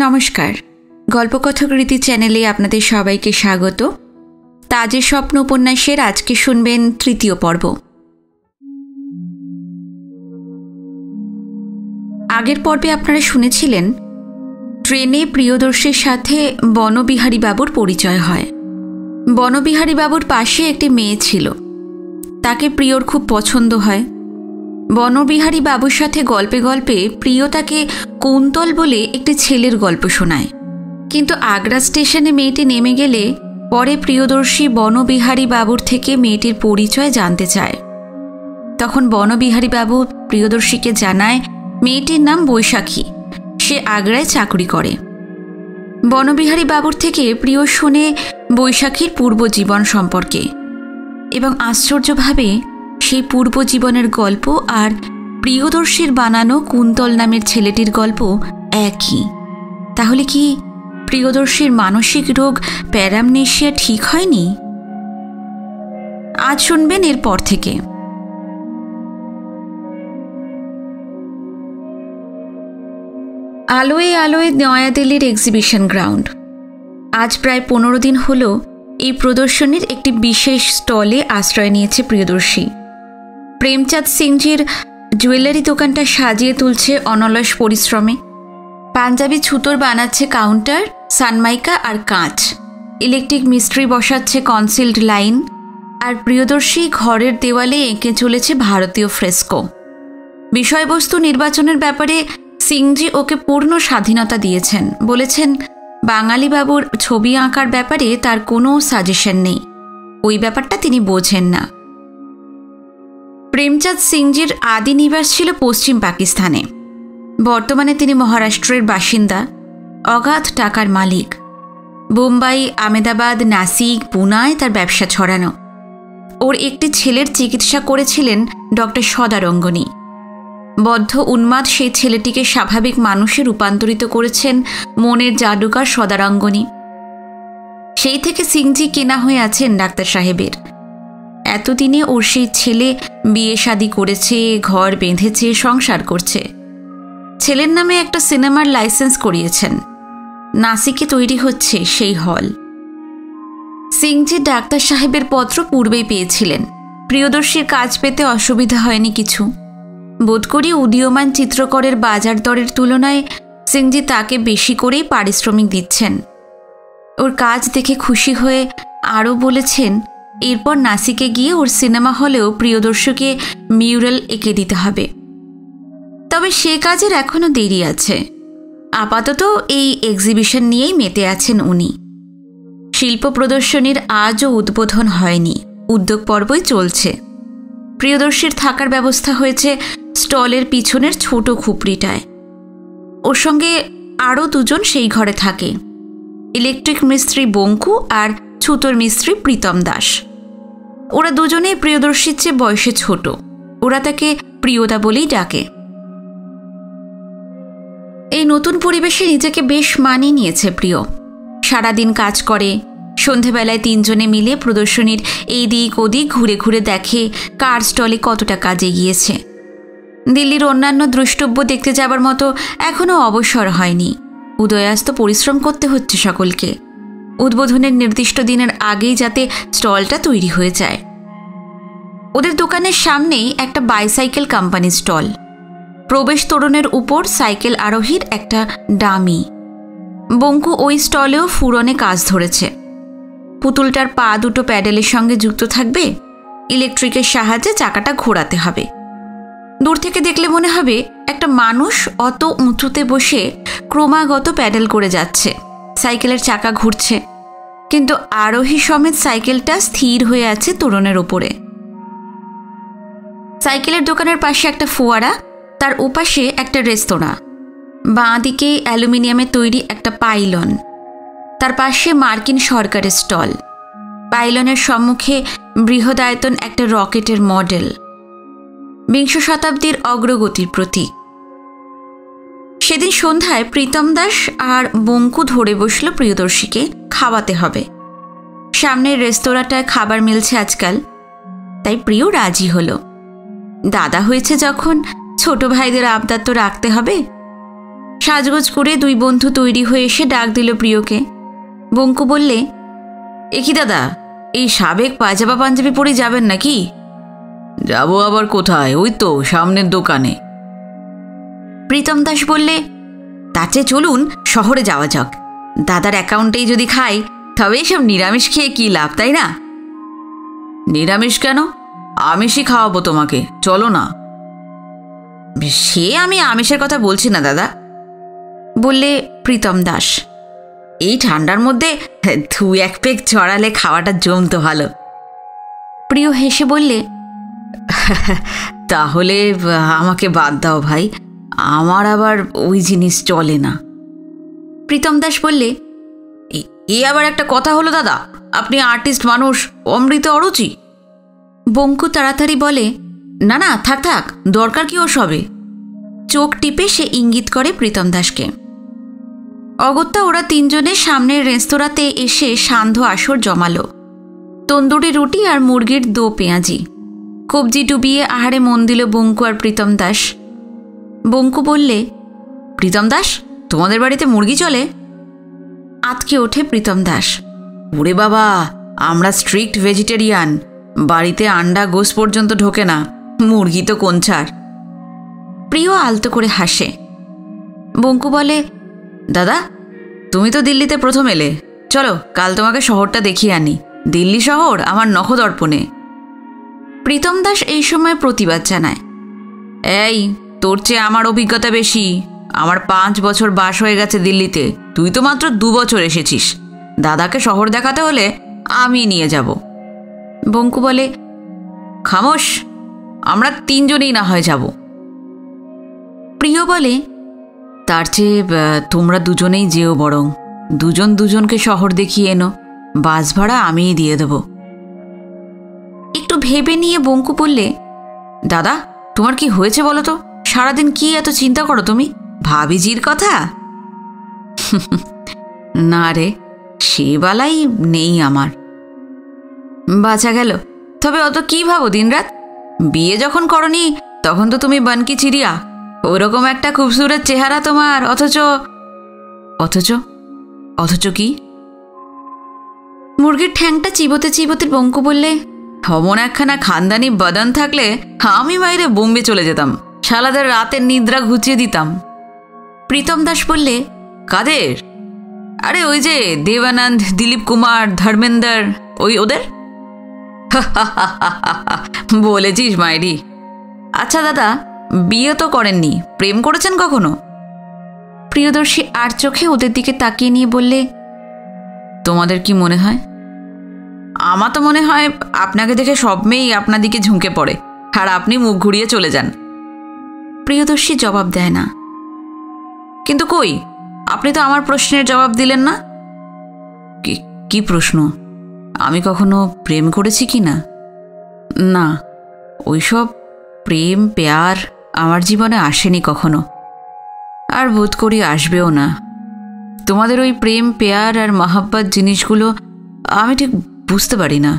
নমস্কার, গল্পকথক রীতি চ্যানেলে আপনাদের সবাইকে স্বাগত। তাজের স্বপ্ন উপন্যাসের আজকে শুনবেন তৃতীয় পর্ব। আগের পর্বে আপনারা শুনেছিলেন ট্রেনে প্রিয়দর্শীর সাথে বনবিহারী বাবুর পরিচয় হয়। বনবিহারী বাবুর পাশে একটি মেয়ে ছিল, তাকে প্রিয়র খুব পছন্দ হয়। বনবিহারী বাবুর সাথে গল্পে গল্পে প্রিয় তাকে কুন্তল বলে একটি ছেলের গল্প শোনায়। কিন্তু আগ্রা স্টেশনে মেয়েটি নেমে গেলে পরে প্রিয়দর্শী বনবিহারী বাবুর থেকে মেয়েটির পরিচয় জানতে চায়। তখন বনবিহারী বাবু প্রিয়দর্শীকে জানায় মেয়েটির নাম বৈশাখী, সে আগ্রায় চাকরি করে। বনবিহারী বাবুর থেকে প্রিয় শোনে বৈশাখীর পূর্বজীবন সম্পর্কে এবং আশ্চর্যভাবে সেই পূর্বজীবনের গল্প আর প্রিয়দর্শীর বানানো কুন্তল নামের ছেলেটির গল্প একই। তাহলে কি প্রিয়দর্শীর মানসিক রোগ প্যারামনেশিয়া ঠিক হয়নি? আজ শুনবেন এরপর থেকে। আলোয় আলোয় নয়াদিল্লির এক্সিবিশন গ্রাউন্ড। আজ প্রায় 15 দিন হল এই প্রদর্শনীর একটি বিশেষ স্টলে আশ্রয় নিয়েছে প্রিয়দর্শী। প্রেমচাঁদ সিংজির জুয়েলারি দোকানটা সাজিয়ে তুলছে অনলস পরিশ্রমে। পাঞ্জাবি ছুতোর বানাচ্ছে কাউন্টার, সানমাইকা আর কাঁচ। ইলেকট্রিক মিস্ত্রি বসাচ্ছে কনসিল্ড লাইন, আর প্রিয়দর্শী ঘরের দেওয়ালে এঁকে চলেছে ভারতীয় ফ্রেস্কো। বিষয়বস্তু নির্বাচনের ব্যাপারে সিংজি ওকে পূর্ণ স্বাধীনতা দিয়েছেন। বলেছেন বাঙালি বাবুর ছবি আঁকার ব্যাপারে তার কোনো সাজেশন নেই, ওই ব্যাপারটা তিনি বোঝেন না। প্রেমচাঁদ সিংজির আদি নিবাস ছিল পশ্চিম পাকিস্তানে। বর্তমানে তিনি মহারাষ্ট্রের বাসিন্দা, অগাধ টাকার মালিক। বোম্বাই, আমেদাবাদ, নাসিক, পুনায় তার ব্যবসা ছড়ানো। ওর একটি ছেলের চিকিৎসা করেছিলেন ডক্টর সদারঙ্গনী। বদ্ধ উন্মাদ সেই ছেলেটিকে স্বাভাবিক মানুষে রূপান্তরিত করেছেন মনের জাদুকর সদারঙ্গনী। সেই থেকে সিংজি কেনা হয়ে আছেন ডাক্তার সাহেবের। এতদিনে ওর সেই ছেলে বিয়ে শাদী করেছে, ঘর বেঁধেছে, সংসার করছে। ছেলের নামে একটা সিনেমার লাইসেন্স করিয়েছেন। নাসিকে তৈরি হচ্ছে সেই হল। সিংজি ডাক্তার সাহেবের পত্র পূর্বেই পেয়েছিলেন। প্রিয়দর্শীর কাজ পেতে অসুবিধা হয়নি কিছু। বোধ করি উদীয়মান চিত্রকরের বাজার দরের তুলনায় সিংজি তাকে বেশি করেই পারিশ্রমিক দিচ্ছেন। ওর কাজ দেখে খুশি হয়ে আরও বলেছেন এরপর নাসিকে গিয়ে ওর সিনেমা হলেও প্রিয়দর্শীকে মিউরাল এঁকে দিতে হবে। তবে সে কাজের এখনও দেরি আছে। আপাতত এই এক্সিবিশন নিয়েই মেতে আছেন উনি। শিল্প প্রদর্শনীর আজও উদ্বোধন হয়নি, উদ্যোগ পর্বই চলছে। প্রিয়দর্শীর থাকার ব্যবস্থা হয়েছে স্টলের পিছনের ছোট খুপড়িটায়। ওর সঙ্গে আরও দুজন সেই ঘরে থাকে, ইলেকট্রিক মিস্ত্রি বঙ্কু আর ছুতোর মিস্ত্রি প্রীতম দাস। ওরা দুজনেই প্রিয়দর্শীর চেয়ে বয়সে ছোট। ওরা তাকে প্রিয়দা বলেই ডাকে। এই নতুন পরিবেশে নিজেকে বেশ মানিয়ে নিয়েছে প্রিয়। সারাদিন কাজ করে, সন্ধেবেলায় তিনজনে মিলে প্রদর্শনীর এই দিক ওদিক ঘুরে ঘুরে দেখে কার স্টলে কতটা কাজে গিয়েছে। দিল্লির অন্যান্য দ্রষ্টব্য দেখতে যাবার মতো এখনও অবসর হয়নি। উদয়াস্ত পরিশ্রম করতে হচ্ছে সকলকে। উদ্বোধনের নির্দিষ্ট দিনের আগেই যাতে স্টলটা তৈরি হয়ে যায়। ওদের দোকানের সামনেই একটা বাইসাইকেল কোম্পানি স্টল। প্রবেশ তোরণের উপর সাইকেল আরোহীর একটা ডামি। বঙ্কু ওই স্টলেও ফুরনে কাজ ধরেছে। পুতুলটার পা দুটো প্যাডেলের সঙ্গে যুক্ত থাকবে, ইলেকট্রিকের সাহায্যে চাকাটা ঘোরাতে হবে। দূর থেকে দেখলে মনে হবে একটা মানুষ অত উঁচুতে বসে ক্রমাগত প্যাডেল করে যাচ্ছে, সাইকেলের চাকা ঘুরছে, কিন্তু আরোহী সমেত সাইকেলটা স্থির হয়ে আছে তোরণের ওপরে। সাইকেলের দোকানের পাশে একটা ফোয়ারা, তার ওপাশে একটা রেস্তোরাঁ, বাঁ দিকে অ্যালুমিনিয়ামের তৈরি একটা পাইলন, তার পাশে মার্কিন সরকারের স্টল। পাইলনের সম্মুখে বৃহদায়তন একটা রকেটের মডেল, বিংশ শতাব্দীর অগ্রগতির প্রতীক। সেদিন সন্ধ্যায় প্রীতম দাস আর বঙ্কু ধরে বসল প্রিয়দর্শীকে খাওয়াতে হবে। সামনের রেস্তোরাঁটায় খাবার মিলছে আজকাল, তাই প্রিয় রাজি হলো। দাদা হয়েছে যখন ছোট ভাইদের আবদার তো রাখতে হবে। সাজগোজ করে দুই বন্ধু তৈরি হয়ে এসে ডাক দিল প্রিয়কে। বঙ্কু বললে, এ কি দাদা, এই সাবেক পায়জামা পাঞ্জাবি পরে যাবেন নাকি? যাবো আবার কোথায়, ওই তো সামনের দোকানে। প্রীতম দাস বললে, তার চেয়ে চলুন শহরে যাওয়া যাক। দাদার অ্যাকাউন্টেই যদি খাই তবে সব নিরামিষ খেয়ে কি লাভ, তাই না? নিরামিষ কেন, আমিষই খাওয়াবো তোমাকে, চলো না। সে আমি আমিষের কথা বলছি না দাদা, বললে প্রীতম দাস। এই ঠান্ডার মধ্যে 2-1 পেগ চড়ালে খাওয়াটা জমতো ভালো। প্রিয় হেসে বললে, তাহলে আমাকে বাদ দাও ভাই, আমার আবার ওই জিনিস চলে না। প্রীতম দাস বললে, এ আবার একটা কথা হলো দাদা, আপনি আর্টিস্ট মানুষ, অমৃত অরুচি। বঙ্কু তাড়াতাড়ি বলে, না না, থাক থাক, দরকার কি ওসবে। চোখ টিপে সে ইঙ্গিত করে প্রীতম দাসকে। অগত্যা ওরা তিনজনে সামনের রেস্তোরাঁতে এসে সান্ধ্য আসর জমালো। তন্দুরি রুটি আর মুরগির দো পেঁয়াজি, কবজি ডুবিয়ে আহারে মন দিল বঙ্কু আর প্রীতম দাস। বঙ্কু বললে, প্রীতম দাস, তোমাদের বাড়িতে মুরগি চলে? আতকে ওঠে প্রীতম দাস। ওরে বাবা, আমরা স্ট্রিক্ট ভেজিটেরিয়ান, বাড়িতে আন্ডা গোস পর্যন্ত ঢোকে না, মুরগি তো কোন ছাড়। প্রিয় আলতো করে হাসে। বঙ্কু বলে, দাদা তুমি তো দিল্লিতে প্রথম এলে, চলো কাল তোমাকে শহরটা দেখিয়ে আনি, দিল্লি শহর আমার নখদর্পণে। প্রীতম দাস এই সময় প্রতিবাদ জানায়, এই তোর চেয়ে আমার অভিজ্ঞতা বেশি, আমার 5 বছর বাস হয়ে গেছে দিল্লিতে, তুই তো মাত্র 2 বছর এসেছিস। দাদাকে শহর দেখাতে হলে আমি নিয়ে যাব। বঙ্কু বলে, খামোশ, আমরা 3 জনেই না হয় যাব। প্রিয় বলে, তার চেয়ে তোমরা দুজনেই যেও, বরং দুজন দুজনকে শহর দেখিয়ে এনো, বাস ভাড়া আমিই দিয়ে দেব। একটু ভেবে নিয়ে বঙ্কু বললে, দাদা তোমার কি হয়েছে বলো তো, সারাদিন কি এত চিন্তা করো তুমি, ভাবিজির কথা? না রে, সে বেলাই নেই আমার। বাঁচা গেল। তবে অত কি ভাবো দিনরাত, বিয়ে যখন করনি তখন তো তুমি বানকি চিড়িয়া, ওরকম একটা খুবসুরত চেহারা তোমার, অথচ অথচ অথচ কি? মুরগির ঠ্যাংটা চিবোতে চিবোতে বঙ্কু বললে, অমন একখানা খানদানি বদন থাকলে আমি বাইরে বোম্বে চলে যেতাম, শালাদের রাতের নিদ্রা ঘুচিয়ে দিতাম। প্রীতম দাস বললে, কাদের? আরে ওই যে দেবানন্দ, দিলীপ কুমার, ধর্মেন্দ্র, ওই ওদের। বলেছিস মাইরি। আচ্ছা দাদা, বিয়ে তো করেননি, প্রেম করেছেন কখনো? প্রিয়দর্শী আর চোখে ওদের দিকে তাকিয়ে নিয়ে বললে, তোমাদের কি মনে হয়? আমার তো মনে হয় আপনাকে দেখে সব মেয়েই আপনার দিকে ঝুঁকে পড়ে, আর আপনি মুখ ঘুরিয়ে চলে যান। প্রিয়দর্শী জবাব দেয় না। কিন্তু কই, আপনি তো আমার প্রশ্নের জবাব দিলেন না। কি প্রশ্ন? আমি কখনো প্রেম করেছি কি না? না, ওইসব প্রেম পেয়ার আমার জীবনে আসেনি কখনো, আর বোধ করি আসবেও না। তোমাদের ওই প্রেম পেয়ার আর মহাব্বত জিনিসগুলো আমি ঠিক বুঝতে পারি না,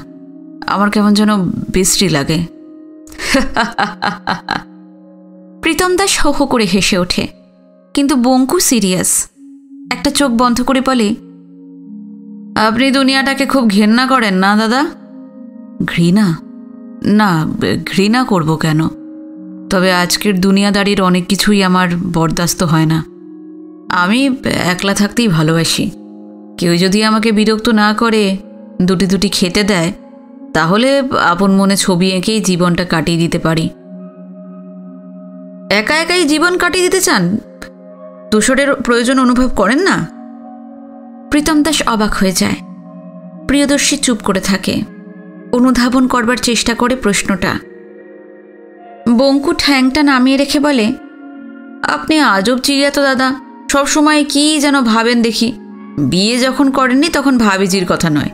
আমার কেমন যেন বিশ্রী লাগে। প্রীতম দাস হো হো করে হেসে ওঠে, কিন্তু বঙ্কু সিরিয়াস। একটা চোখ বন্ধ করে বলে, আপনি দুনিয়াটাকে খুব ঘৃণা করেন না দাদা? ঘৃণা? না, ঘৃণা করব কেন? তবে আজকের দুনিয়াদারির অনেক কিছুই আমার বরদাস্ত হয় না। আমি একলা থাকতেই ভালোবাসি। কেউ যদি আমাকে বিরক্ত না করে, দুটি খেতে দেয়, তাহলে আপন মনে ছবি এঁকেই জীবনটা কাটিয়ে দিতে পারি। একা একাই জীবন কাটিয়ে দিতে চান? দোসরের প্রয়োজন অনুভব করেন না? প্রীতম দাস অবাক হয়ে যায়। প্রিয়দর্শী চুপ করে থাকে, অনুধাবন করবার চেষ্টা করে প্রশ্নটা। বঙ্কু ঠ্যাংটা নামিয়ে রেখে বলে, আপনি আজব চিড়িয়া তো দাদা, সবসময় কি যেন ভাবেন দেখি। বিয়ে যখন করেননি তখন ভাবিজির কথা নয়,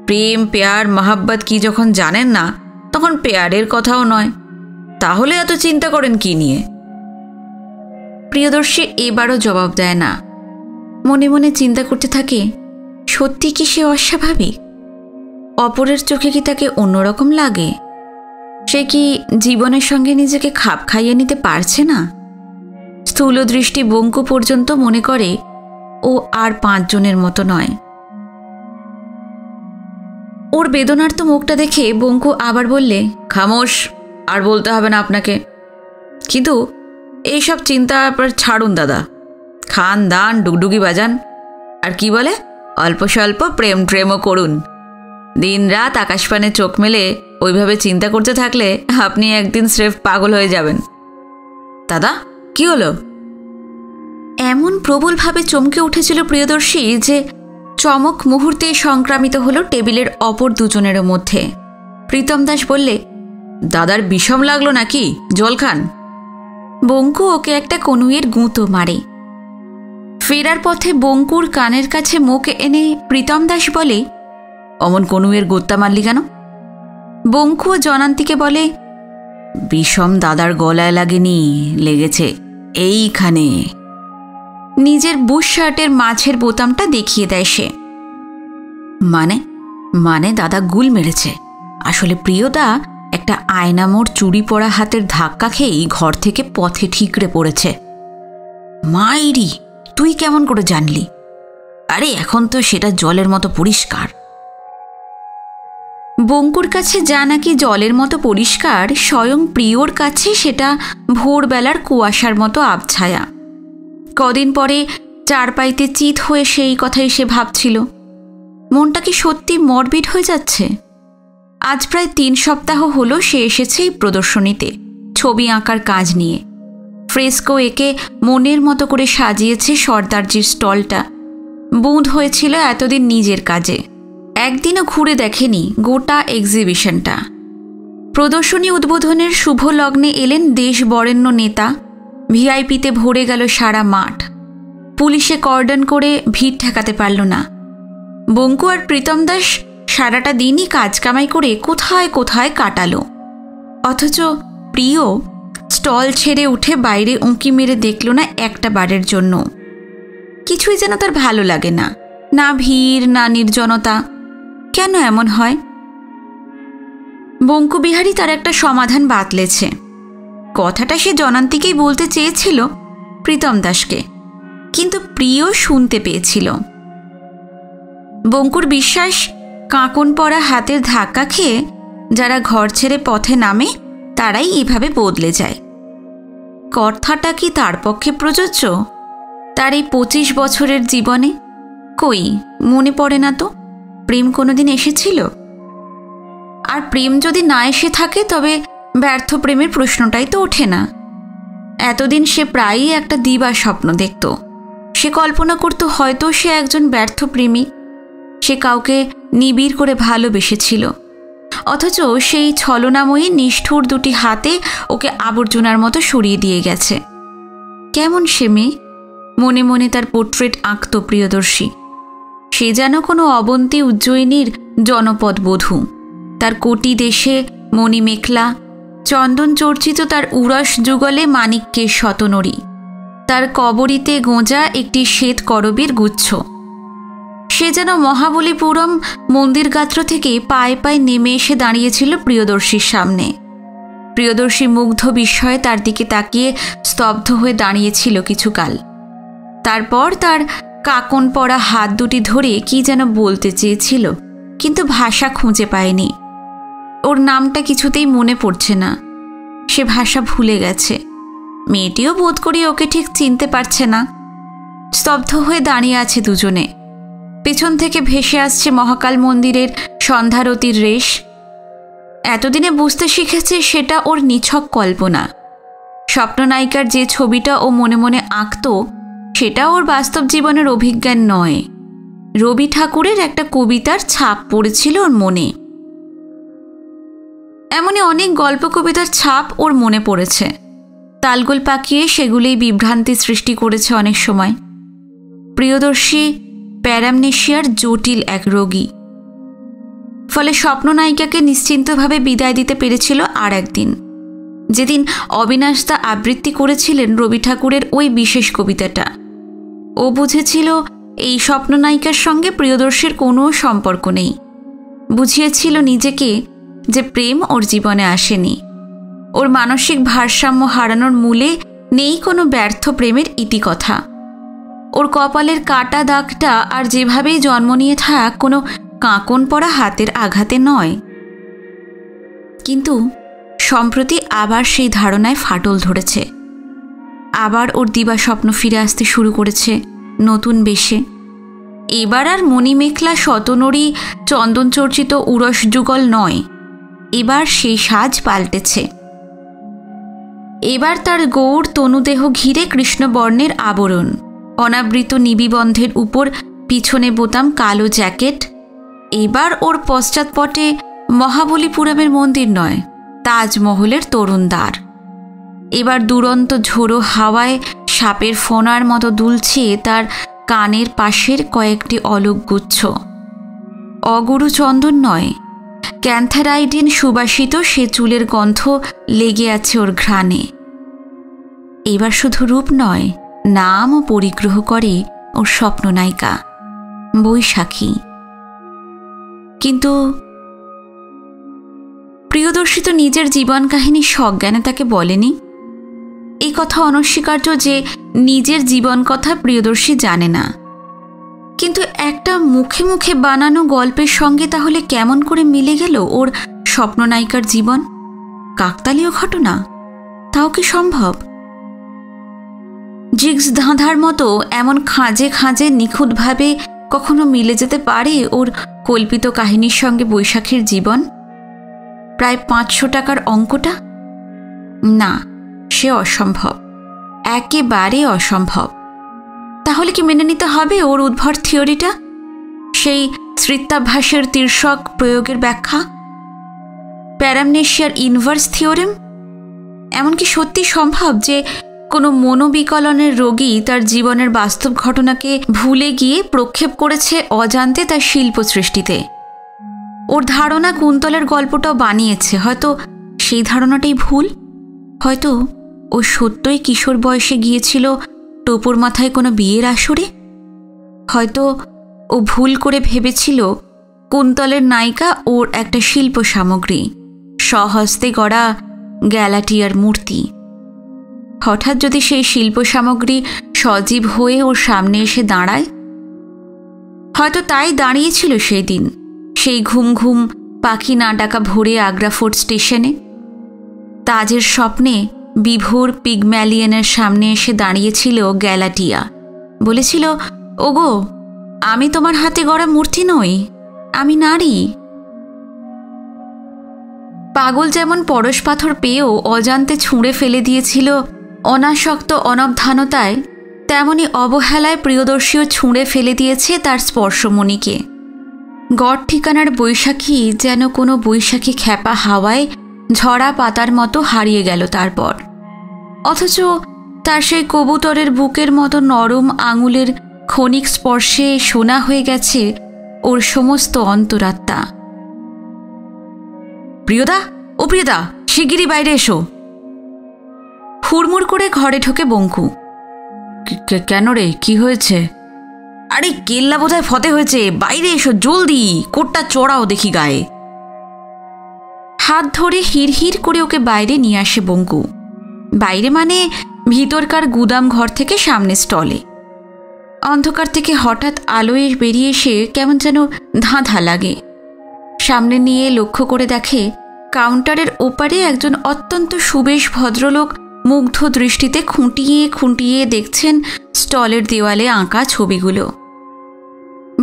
প্রেম পেয়ার মহাব্বত কি যখন জানেন না তখন পেয়ারের কথাও নয়, তাহলে এত চিন্তা করেন কি নিয়ে? প্রিয়দর্শী এবারও জবাব দেয় না। মনে মনে চিন্তা করতে থাকে, সত্যি কি সে অস্বাভাবিক? অপরের চোখে কি তাকে অন্যরকম লাগে? সে কি জীবনের সঙ্গে নিজেকে খাপ খাইয়ে নিতে পারছে না? স্থূল দৃষ্টি বঙ্কু পর্যন্ত মনে করে ও আর 5 জনের মতো নয়। ওর বেদনার্ত মুখটা দেখে বঙ্কু আবার বললে, খামোশ, আর বলতে হবে না আপনাকে। কিন্তু এইসব চিন্তা ছাড়ুন দাদা, খান দান ডুগডুগি বাজান, আর কি বলে অল্প স্বল্প প্রেম ট্রেমও করুন। দিন রাত আকাশপানে চোখ মেলে ওইভাবে চিন্তা করতে থাকলে আপনি একদিন স্রেফ পাগল হয়ে যাবেন। দাদা কি হলো? এমন প্রবলভাবে চমকে উঠেছিল প্রিয়দর্শী যে চমক মুহূর্তে সংক্রামিত হলো টেবিলের অপর দুজনেরও মধ্যে। প্রীতম দাস বললে, দাদার বিষম লাগলো নাকি? জল খান। বঙ্কু ওকে একটা কনুইয়ের গুঁতো মারে। ফেরার পথে বঙ্কুর কানের কাছে মুখ এনে প্রীতম দাস বলে, অমন কনুইয়ের গোত্তা মারলি কেন? বঙ্কু ও জনান্তিকে বলে, বিষম দাদার গলায় লাগেনি, লেগেছে এইখানে। নিজের বুশ শার্টের মাঝের বোতামটা দেখিয়ে দেয় সে। মানে দাদা গুল মেরেছে। আসলে প্রিয়দা একটা আয়নামোড় চুরি পরা হাতের ধাক্কা খেয়েই ঘর থেকে পথে ঠিকরে পড়েছে। মাইরি, তুই কেমন করে জানলি? আরে এখন তো সেটা জলের মতো পরিষ্কার। বঙ্কুর কাছে যা নাকি জলের মতো পরিষ্কার, স্বয়ং প্রিয়র কাছে সেটা ভোরবেলার কুয়াশার মতো আবছায়া। কদিন পরে চারপাইতে চিত হয়ে সেই কথাই সে ভাবছিল। মনটা কি সত্যি মরবিড হয়ে যাচ্ছে? আজ প্রায় 3 সপ্তাহ হলো সে এসেছে এই প্রদর্শনীতে ছবি আঁকার কাজ নিয়ে। ফ্রেস্কো একে মনের মতো করে সাজিয়েছে সর্দারজির স্টলটা। বুঁদ হয়েছিল এতদিন নিজের কাজে, একদিনও ঘুরে দেখেনি গোটা এক্সিবিশনটা। প্রদর্শনী উদ্বোধনের শুভ লগ্নে এলেন দেশ বরেণ্য নেতা। ভিআইপিতে ভরে গেল সারা মাঠ। পুলিশে কর্ডন করে ভিড় ঠেকাতে পারল না। বঙ্কু আর প্রীতম দাস সারাটা দিনই কাজ কামাই করে কোথায় কোথায় কাটালো। অথচ প্রিয় স্টল ছেড়ে উঠে বাইরে উঁকি মেরে দেখল না একটা বারের জন্য। কিছুই যেন তার ভালো লাগে না, না ভিড় না নির্জনতা। কেন এমন হয়? বঙ্কু বিহারী তার একটা সমাধান বাতলেছে। কথাটা সে জনান্তিকেই বলতে চেয়েছিল, প্রীতম দাসকে, কিন্তু প্রিয় শুনতে পেয়েছিল। বঙ্কুর বিশ্বাস, কাঁকন পরা হাতের ধাক্কা খেয়ে যারা ঘর ছেড়ে পথে নামে তারাই এভাবে বদলে যায়। কথাটা কি তার পক্ষে প্রযোজ্য তার এই 25 বছরের জীবনে? কই, মনে পড়ে না তো প্রেম কোনোদিন এসেছিল। আর প্রেম যদি না এসে থাকে তবে ব্যর্থ প্রেমের প্রশ্নটাই তো ওঠে না। এতদিন সে প্রায়ই একটা দিবা স্বপ্ন দেখত। সে কল্পনা করত হয়তো সে একজন ব্যর্থ প্রেমিক, সে কাউকে নিবিড় করে ভালোবেসেছিল, অথচ সেই ছলনাময়ী নিষ্ঠুর দুটি হাতে ওকে আবর্জনার মতো সরিয়ে দিয়ে গেছে। কেমন সে মেয়ে? মনে মনে তার পোর্ট্রেট আঁকত প্রিয়দর্শী। সে যেন কোনো অবন্তী উজ্জয়িনীর জনপদ বধূ। তার কোটি দেশে মণিমেখলা, চন্দন চর্চিত তার উরস যুগলে মানিক্যের শতনরী, তার কবরীতে গোঁজা একটি শ্বেত করবীর গুচ্ছ। সে যেন মহাবলীপুরম মন্দির গাত্র থেকে পায়ে পায়ে নেমে এসে দাঁড়িয়েছিল প্রিয়দর্শীর সামনে। প্রিয়দর্শী মুগ্ধ বিস্ময়ে তার দিকে তাকিয়ে স্তব্ধ হয়ে দাঁড়িয়েছিল কিছুকাল। তারপর তার কাকন পরা হাত দুটি ধরে কি যেন বলতে চেয়েছিল, কিন্তু ভাষা খুঁজে পায়নি। ওর নামটা কিছুতেই মনে পড়ছে না। সে ভাষা ভুলে গেছে। মেয়েটিও বোধ করি ওকে ঠিক চিনতে পারছে না। স্তব্ধ হয়ে দাঁড়িয়ে আছে দুজনে। পেছন থেকে ভেসে আসছে মহাকাল মন্দিরের সন্ধ্যারতির রেশ। এতদিনে বুঝতে শিখেছে সেটা ওর নিছক কল্পনা। স্বপ্ননায়িকার যে ছবিটা ও মনে মনে আঁকত সেটা ওর বাস্তব জীবনের অভিজ্ঞান নয়। রবি ঠাকুরের একটা কবিতার ছাপ পড়েছিল ওর মনে। এমনই অনেক গল্প কবিতার ছাপ ওর মনে পড়েছে। তালগোল পাকিয়ে সেগুলোই বিভ্রান্তি সৃষ্টি করেছে অনেক সময়। প্রিয়দর্শী প্যারামনেশিয়ার জটিল এক রোগী। ফলে স্বপ্ননায়িকাকে নিশ্চিন্তভাবে বিদায় দিতে পেরেছিল আর একদিন, যেদিন অবিনাশদা আবৃত্তি করেছিলেন রবি ঠাকুরের ওই বিশেষ কবিতাটা। ও বুঝেছিল এই স্বপ্ননায়িকার সঙ্গে প্রিয়দর্শীর কোনো সম্পর্ক নেই। বুঝিয়েছিল নিজেকে যে প্রেম ওর জীবনে আসেনি। ওর মানসিক ভারসাম্য হারানোর মূলে নেই কোনো ব্যর্থ প্রেমের ইতিকথা। ওর কপালের কাটা দাগটা আর যেভাবেই জন্ম নিয়ে থাক কোনো কাঁকন পড়া হাতের আঘাতে নয়। কিন্তু সম্প্রতি আবার সেই ধারণায় ফাটল ধরেছে। আবার ওর দিবা স্বপ্ন ফিরে আসতে শুরু করেছে নতুন বেশে। এবার আর মণিমেখলা শতনরী চন্দনচর্চিত উরস যুগল নয়, এবার সেই সাজ পাল্টেছে। এবার তার গৌর তনুদেহ ঘিরে কৃষ্ণবর্ণের আবরণ, অনাবৃত নিবিবন্ধের উপর পিছনে বোতাম কালো জ্যাকেট। এবার ওর পশ্চাৎপটে মহাবলীপুরমের মন্দির নয়, তাজমহলের তরুণ দ্বার। এবার দুরন্ত ঝোড়ো হাওয়ায় সাপের ফোনার মতো দুলছে তার কানের পাশের কয়েকটি অলকগুচ্ছ। অগুরু চন্দন নয়, ক্যান্থারাইডিন সুবাসিত সে চুলের গন্ধ লেগে আছে ওর ঘ্রাণে। এবার শুধু রূপ নয়, নামও পরিগ্রহ করে ওর স্বপ্ননায়িকা বৈশাখী। কিন্তু প্রিয়দর্শী তো নিজের জীবন কাহিনী সজ্ঞানে তাকে বলেনি। এই কথা অনস্বীকার্য যে নিজের জীবন কথা প্রিয়দর্শী জানে না। কিন্তু একটা মুখে মুখে বানানো গল্পের সঙ্গে তাহলে কেমন করে মিলে গেল ওর স্বপ্ননায়িকার জীবন? কাকতালীয় ঘটনা? তাও কি সম্ভব? জিগস ধাঁধার মতো এমন খাঁজে খাঁজে নিখুঁতভাবে কখনো মিলে যেতে পারে ওর কল্পিত কাহিনীর সঙ্গে বৈশাখীর জীবন? প্রায় 500 টাকার অঙ্কটা? না, সে অসম্ভব, একেবারে অসম্ভব। তাহলে কি মেনে নিতে হবে ওর উদ্ভট থিওরিটা, সেই স্মৃত্যাভাসের তির্যক প্রয়োগের ব্যাখ্যা, প্যারামনেশিয়ার ইনভার্স থিওরেম? এমনকি সত্যি সম্ভব যে কোনো মনোবিকলনের রোগী তার জীবনের বাস্তব ঘটনাকে ভুলে গিয়ে প্রক্ষেপ করেছে অজান্তে তার শিল্প সৃষ্টিতে? ওর ধারণা কুন্তলের গল্পটাও বানিয়েছে, হয়তো সেই ধারণাটাই ভুল। হয়তো ও সত্যই কিশোর বয়সে গিয়েছিল টোপর মাথায় কোনো বিয়ের আসরে। হয়তো ও ভুল করে ভেবেছিল কুন্তলের নায়িকা ওর একটা শিল্প সামগ্রী, স্বহস্তে গড়া গ্যালাটিয়ার মূর্তি। হঠাৎ যদি সেই শিল্প সামগ্রী সজীব হয়ে ওর সামনে এসে দাঁড়ায়, হয়তো তাই দাঁড়িয়েছিল সেই দিন সেই ঘুম ঘুম পাখি না ডাকা ভোরে আগ্রা ফোর্ট স্টেশনে। তাজের স্বপ্নে বিভোর পিগম্যালিয়নের সামনে এসে দাঁড়িয়েছিল গ্যালাটিয়া, বলেছিল, ওগো, আমি তোমার হাতে গড়া মূর্তি নই, আমি নারী। পাগল যেমন পরশ পাথর পেয়েও অজান্তে ছুঁড়ে ফেলে দিয়েছিল অনাসক্ত অনবধানতায়, তেমনি অবহেলায় প্রিয়দর্শীও ছুঁড়ে ফেলে দিয়েছে তার স্পর্শমণিকে। গড় ঠিকানার বৈশাখী যেন কোনো বৈশাখী খ্যাপা হাওয়ায় ঝরা পাতার মতো হারিয়ে গেল তারপর। অথচ তার সেই কবুতরের বুকের মতো নরম আঙুলের ক্ষণিক স্পর্শে সোনা হয়ে গেছে ওর সমস্ত অন্তরাত্মা। প্রিয়দা, ও প্রিয়দা, শিগগিরই বাইরে এসো। হুড়মুড় করে ঘরে ঢোকে বঙ্কু। কেন রে, কি হয়েছে? আরে কেল্লা বোধহয় ফতে হয়েছে, বাইরে এসো জলদি, কোটটা চড়াও দেখি গায়ে। হাত ধরে হিড় হিড় করে ওকে বাইরে নিয়ে আসে বঙ্কু। বাইরে মানে ভিতরকার গুদাম ঘর থেকে সামনে স্টলে। অন্ধকার থেকে হঠাৎ আলোয় বেরিয়ে এসে কেমন যেন ধাঁধা লাগে। সামনে নিয়ে লক্ষ্য করে দেখে কাউন্টারের ওপারে একজন অত্যন্ত সুবেশ ভদ্রলোক মুগ্ধ দৃষ্টিতে খুঁটিয়ে খুঁটিয়ে দেখছেন স্টলের দেওয়ালে আঁকা ছবিগুলো।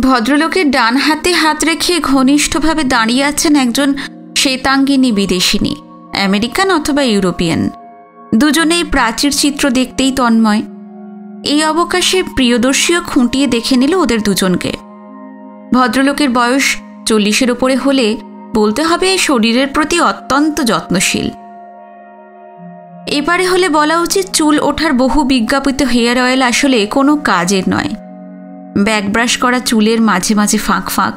ভদ্রলোকের ডান হাতে হাত রেখে ঘনিষ্ঠভাবে দাঁড়িয়ে আছেন একজন শ্বেতাঙ্গিনী বিদেশিনী, আমেরিকান অথবা ইউরোপিয়ান। দুজনেই প্রাচীর চিত্র দেখতেই তন্ময়। এই অবকাশে প্রিয়দর্শীও খুঁটিয়ে দেখে নিল ওদের দুজনকে। ভদ্রলোকের বয়স 40-এর ওপরে হলে বলতে হবে শরীরের প্রতি অত্যন্ত যত্নশীল। এবারে হলে বলা উচিত চুল ওঠার বহু বিজ্ঞাপিত হেয়ার অয়েল আসলে কোনো কাজের নয়। ব্যাকব্রাশ করা চুলের মাঝে মাঝে ফাঁক ফাঁক,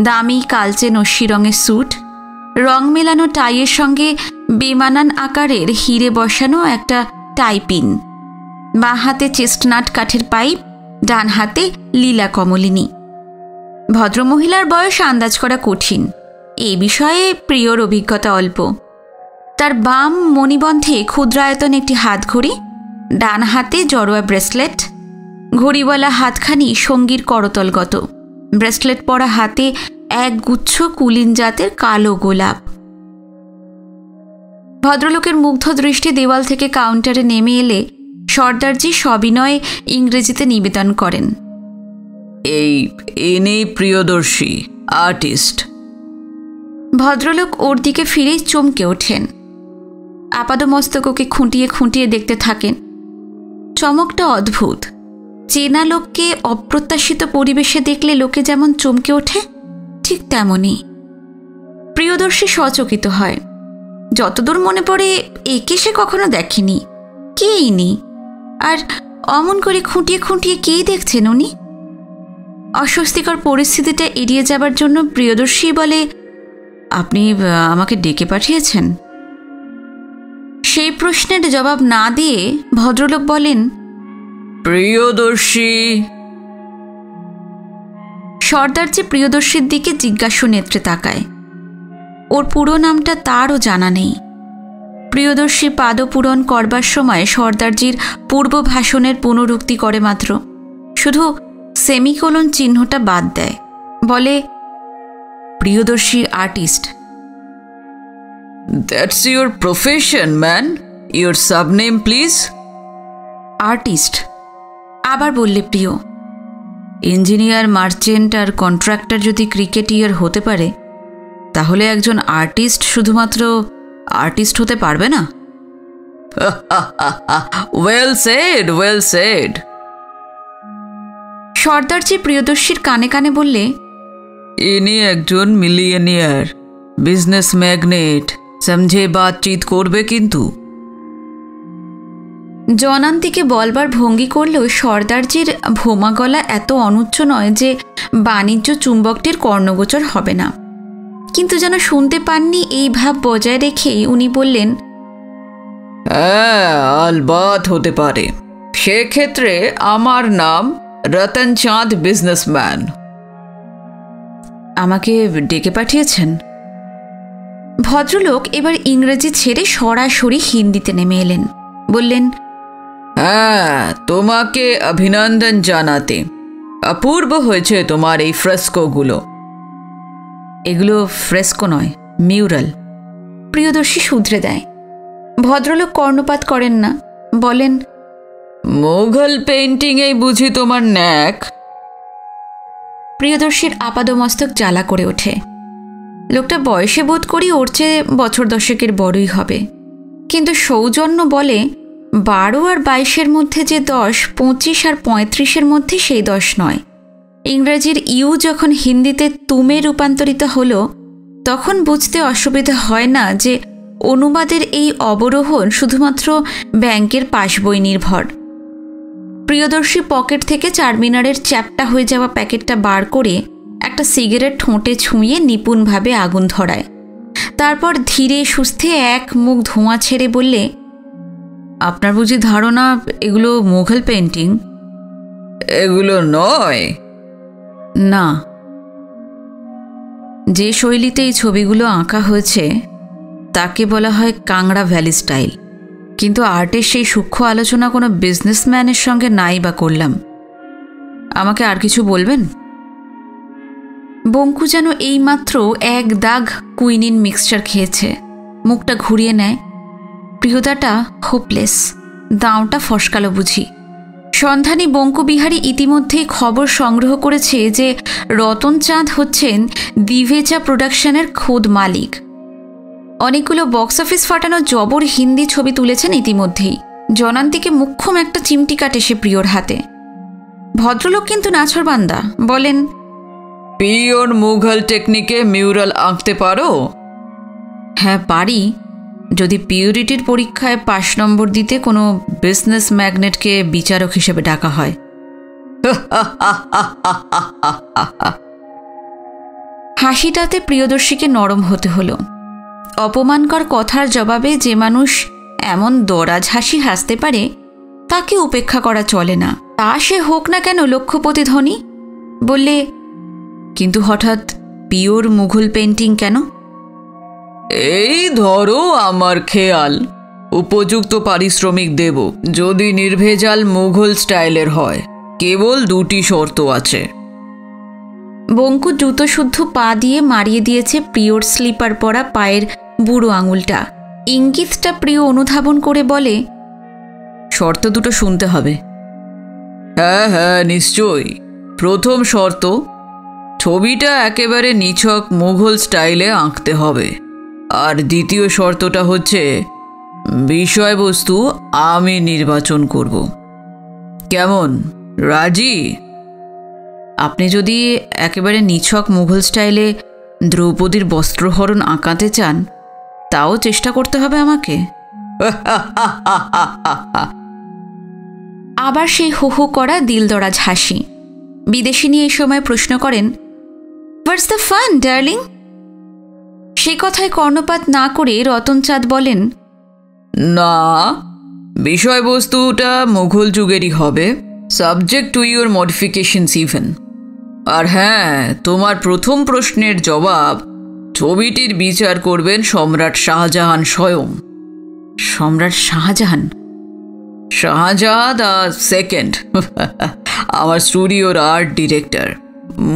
দামি কালচে নস্যি রঙের স্যুট, রং মেলানো টাইয়ের সঙ্গে বেমানান আকারের হিরে বসানো একটা টাইপিন, বাঁ হাতে চেস্টনাট কাঠের পাইপ, ডান হাতে লীলা কমলিনী। ভদ্রমহিলার বয়স আন্দাজ করা কঠিন, এই বিষয়ে প্রিয়র অভিজ্ঞতা অল্প। তার বাম মণিবন্ধে ক্ষুদ্রায়তন একটি হাতঘড়ি, ডান হাতে জড়োয়া ব্রেসলেট, ঘড়িওয়ালা হাতখানি সঙ্গীর করতলগত, ব্রেসলেট পরা হাতে এক গুচ্ছ কুলিন জাতের কালো গোলাপ। ভদ্রলোকের মুগ্ধ দৃষ্টি দেওয়াল থেকে কাউন্টারে নেমে এলে সর্দারজি সবিনয়ে ইংরেজিতে নিবেদন করেন, ইনি প্রিয়দর্শী, আর্টিস্ট। ভদ্রলোক ওর দিকে ফিরেই চমকে ওঠেন। আপাদমস্তক ওকে খুঁটিয়ে খুঁটিয়ে দেখতে থাকেন। চমকটা অদ্ভুত। চেনা লোককে অপ্রত্যাশিত পরিবেশে দেখলে লোকে যেমন চমকে ওঠে, ঠিক তেমনই। প্রিয়দর্শী সচকিত হয়। যতদূর মনে পড়ে একে সে কখনো দেখেনি। কে ইনি? আর অমন করে খুঁটিয়ে খুঁটিয়ে কেই দেখছেন উনি? অস্বস্তিকর পরিস্থিতিটা এড়িয়ে যাবার জন্য প্রিয়দর্শী বলে, আপনি আমাকে ডেকে পাঠিয়েছেন? সেই প্রশ্নের জবাব না দিয়ে ভদ্রলোক বলেন, প্রিয়দর্শী। সর্দারজি প্রিয়দর্শীর দিকে জিজ্ঞাসু নেত্রে তাকায়। ওর পুরো নামটা তারও জানা নেই। প্রিয়দর্শী পাদপূরণ করবার সময় সর্দারজির পূর্ব ভাষণের পুনরুক্তি করে মাত্র, শুধু সেমিকোলন চিহ্নটা বাদ দেয়। বলে, Priyadarshi artist. That's your profession man. Your surname please. Artist. আবার বললে প্রিয়। ইঞ্জিনিয়ার, মার্চেন্ট আর কন্ট্রাক্টর যদি ক্রিকেটিয়ার হতে পারে, তাহলে একজন আর্টিস্ট শুধুমাত্র আর্টিস্ট হতে পারবে না? Well said, well said. Sardarji প্রিয়দর্শীর কানে কানে বললে, ইনি একজন মিলিয়নিয়ার, বিজনেস ম্যাগনেট। সমঝে বাতচিত করবে কিন্তু। জনান্তিকে বলবার ভঙ্গি করলেও সর্দারজির ভোমা গলা এত অনুচ্চ নয় যে বাণিজ্য চুম্বকটির কর্ণগোচর হবে না। কিন্তু যেন শুনতে পাননি এই ভাব বজায় রেখেই উনি বললেন, হ্যাঁ, আলবাত হতে পারে। সেক্ষেত্রে আমার নাম রতন চাঁদ, বিজনেসম্যান। আমাকে ডেকে পাঠিয়েছেন? ভদ্রলোক এবার ইংরেজি ছেড়ে সরাসরি হিন্দিতে নেমে এলেন। বললেন, হ্যাঁ, তোমাকে অভিনন্দন জানাতে। অপূর্ব হয়েছে তোমার এই ফ্রেস্কোগুলো। এগুলো ফ্রেস্কো নয়, মিউরাল। প্রিয়দর্শী শুধরে দেয়। ভদ্রলোক কর্ণপাত করেন না। বলেন, মুঘল পেইন্টিংয়েই বুঝি তোমার ন্যাক? প্রিয়দর্শীর আপাদমস্তক জ্বালা করে ওঠে। লোকটা বয়সে বোধ করি ওর চেয়ে বছর দশেকের বড়ই হবে। কিন্তু সৌজন্য বলে 12 আর 22-এর মধ্যে যে 10, 25 আর 35-এর মধ্যে সেই 10 নয়। ইংরেজির ইউ যখন হিন্দিতে তুমে রূপান্তরিত হলো, তখন বুঝতে অসুবিধা হয় না যে অনুবাদের এই অবরোহণ শুধুমাত্র ব্যাংকের পাসবই নির্ভর। প্রিয়দর্শী পকেট থেকে চারমিনারের চ্যাপ্টা হয়ে যাওয়া প্যাকেটটা বার করে একটা সিগারেট ঠোঁটে ছুঁয়ে নিপুণভাবে আগুন ধরায়। তারপর ধীরে সুস্থে এক মুখ ধোঁয়া ছেড়ে বললে, আপনার বুঝি ধারণা এগুলো মুঘল পেইন্টিং? এগুলো নয়। না, যে শৈলীতে এই ছবিগুলো আঁকা হয়েছে তাকে বলা হয় কাংড়া ভ্যালি স্টাইল। কিন্তু আর্টের সেই সূক্ষ্ম আলোচনা কোনো বিজনেসম্যানের সঙ্গে নাই বা করলাম। আমাকে আর কিছু বলবেন? বঙ্কু যেন এইমাত্র এক দাগ কুইনিন মিক্সচার খেয়েছে। মুখটা ঘুরিয়ে নেয়। প্রিয়দাটা হোপলেস। দাঁওটা ফসকালো বুঝি। সন্ধানী বঙ্কুবিহারী ইতিমধ্যেই খবর সংগ্রহ করেছে যে রতন চাঁদ হচ্ছেন দিভেচা প্রোডাকশনের খোদ মালিক। অনেকগুলো বক্স অফিস ফাটানো জবর হিন্দি ছবি তুলেছেন ইতিমধ্যেই। জনান্তিকে মুখ্যম একটা চিমটি কাটে সে প্রিয়র হাতে। ভদ্রলোক কিন্তু নাছরবান্দা। বলেন, পিওর মুঘল টেকনিকে মিউরাল আঁকতে পারো? হ্যাঁ, পারি, যদি পিউরিটির পরীক্ষায় 5 নম্বর দিতে কোনো বিজনেস ম্যাগনেটকে বিচারক হিসেবে ডাকা হয়। হাসিটাতে প্রিয়দর্শীকে নরম হতে হলো। অপমানকর কথার জবাবে যে মানুষ এমন দরাজ হাসি হাসতে পারে তাকে উপেক্ষা করা চলে না, তা সে হোক না কেন লক্ষপতি ধনী। বললে, কিন্তু হঠাৎ পিওর মুঘল পেইন্টিং কেন? এই ধরো আমার খেয়াল। উপযুক্ত পারিশ্রমিক দেব, যদি নির্ভেজাল মুঘল স্টাইলের হয়। কেবল 2টি শর্ত আছে। বঙ্কু জুতো শুদ্ধ পা দিয়ে মারিয়ে দিয়েছে প্রিয়র স্লিপার পরা পায়ের বুড়ো আঙুলটা। ইঙ্গিতটা প্রিয় অনুধাবন করে বলে, শর্ত 2টো শুনতে হবে। হ্যাঁ হ্যাঁ, নিশ্চয়ই। প্রথম শর্ত, ছবিটা একেবারে নিছক মুঘল স্টাইলে আঁকতে হবে। আর দ্বিতীয় শর্তটা হচ্ছে, বিষয়বস্তু আমি নির্বাচন করব। কেমন, রাজি? আপনি যদি একেবারে নিছক মুঘল স্টাইলে দ্রৌপদীর বস্ত্রহরণ আঁকাতে চান, তাও চেষ্টা করতে হবে আমাকে। আবার সেই হো হো করা দিলদরাজ হাসি। বিদেশিনী এই সময় প্রশ্ন করেন, হোয়াটস দ্য ফান ডার্লিং? সে কথায় কর্ণপাত না করে রতনচাঁদ বলেন, না, বিষয়বস্তুটা মুঘল যুগেরই হবে, subject to your modifications even. আর হ্যাঁ, তোমার প্রথম প্রশ্নের জবাব, ছবিটির বিচার করবেন সম্রাট শাহজাহান স্বয়ং। সম্রাট শাহজাহান? শাহজাহান সেকেন্ড, আমার স্টুডিওর আর্ট ডিরেক্টর।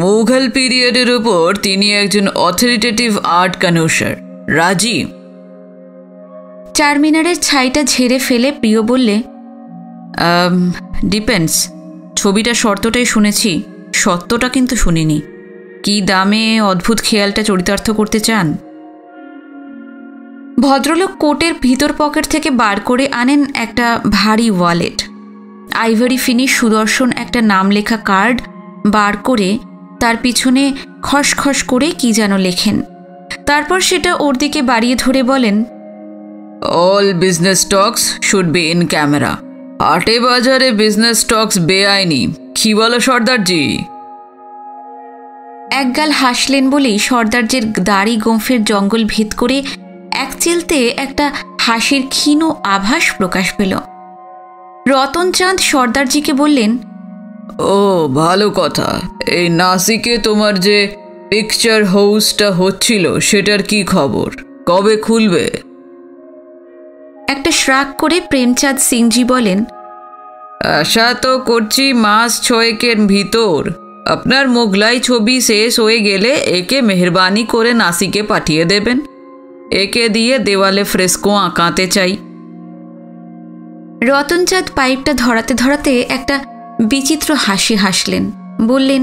মুঘল পিরিয়ডের উপর তিনি একজন অথরিটেটিভ আর্ট কনসার। রাজি? চারমিনারের ছাইটা ঝেড়ে ফেলে প্রিয় বললে, ডিপেন্ডস। ছবিটা শর্তটাই শুনেছি, সত্যটা কিন্তু শুনিনি। কি দামে অদ্ভুত খেয়ালটা চরিতার্থ করতে চান? ভদ্রলোক কোটের ভিতর পকেট থেকে বার করে আনেন একটা ভারী ওয়ালেট। আইভরি ফিনিশ সুদর্শন একটা নাম লেখা কার্ড বার করে তার পিছনে খসখস করে কি যেন লেখেন। তারপর সেটা ওর দিকে বাড়িয়ে ধরে বলেন, all business stocks should be in camera. হাটে বাজারে বিজনেস স্টকস বেআইনি। কি বলো সর্দারজি? একগাল হাসলেন বলেই সর্দারজির দাড়ি গোঁফের জঙ্গল ভেদ করে এক চিলতে একটা হাসির ক্ষীণ আভাস প্রকাশ পেল। রতনচাঁদ সর্দারজিকে বললেন, ও ভালো কথা। এই নাসিকে তোমার যে পিকচার হাউসটা হচ্ছিল, সেটার কি খবর? কবে খুলবে? একটা শ্রাগ করে প্রেমচাঁদ সিংজি বলেন, আশা তো করছি মাস 6 ভিতর। আপনার মোগলাই ছবি শেষ হয়ে গেলে একে মেহরবানি করে নাসিকে পাঠিয়ে দেবেন। একে দিয়ে দেওয়ালে ফ্রেস্কো আঁকাতে চাই। রতনচাঁদ পাইপটা ধরাতে ধরাতে একটা বিচিত্র হাসি হাসলেন। বললেন,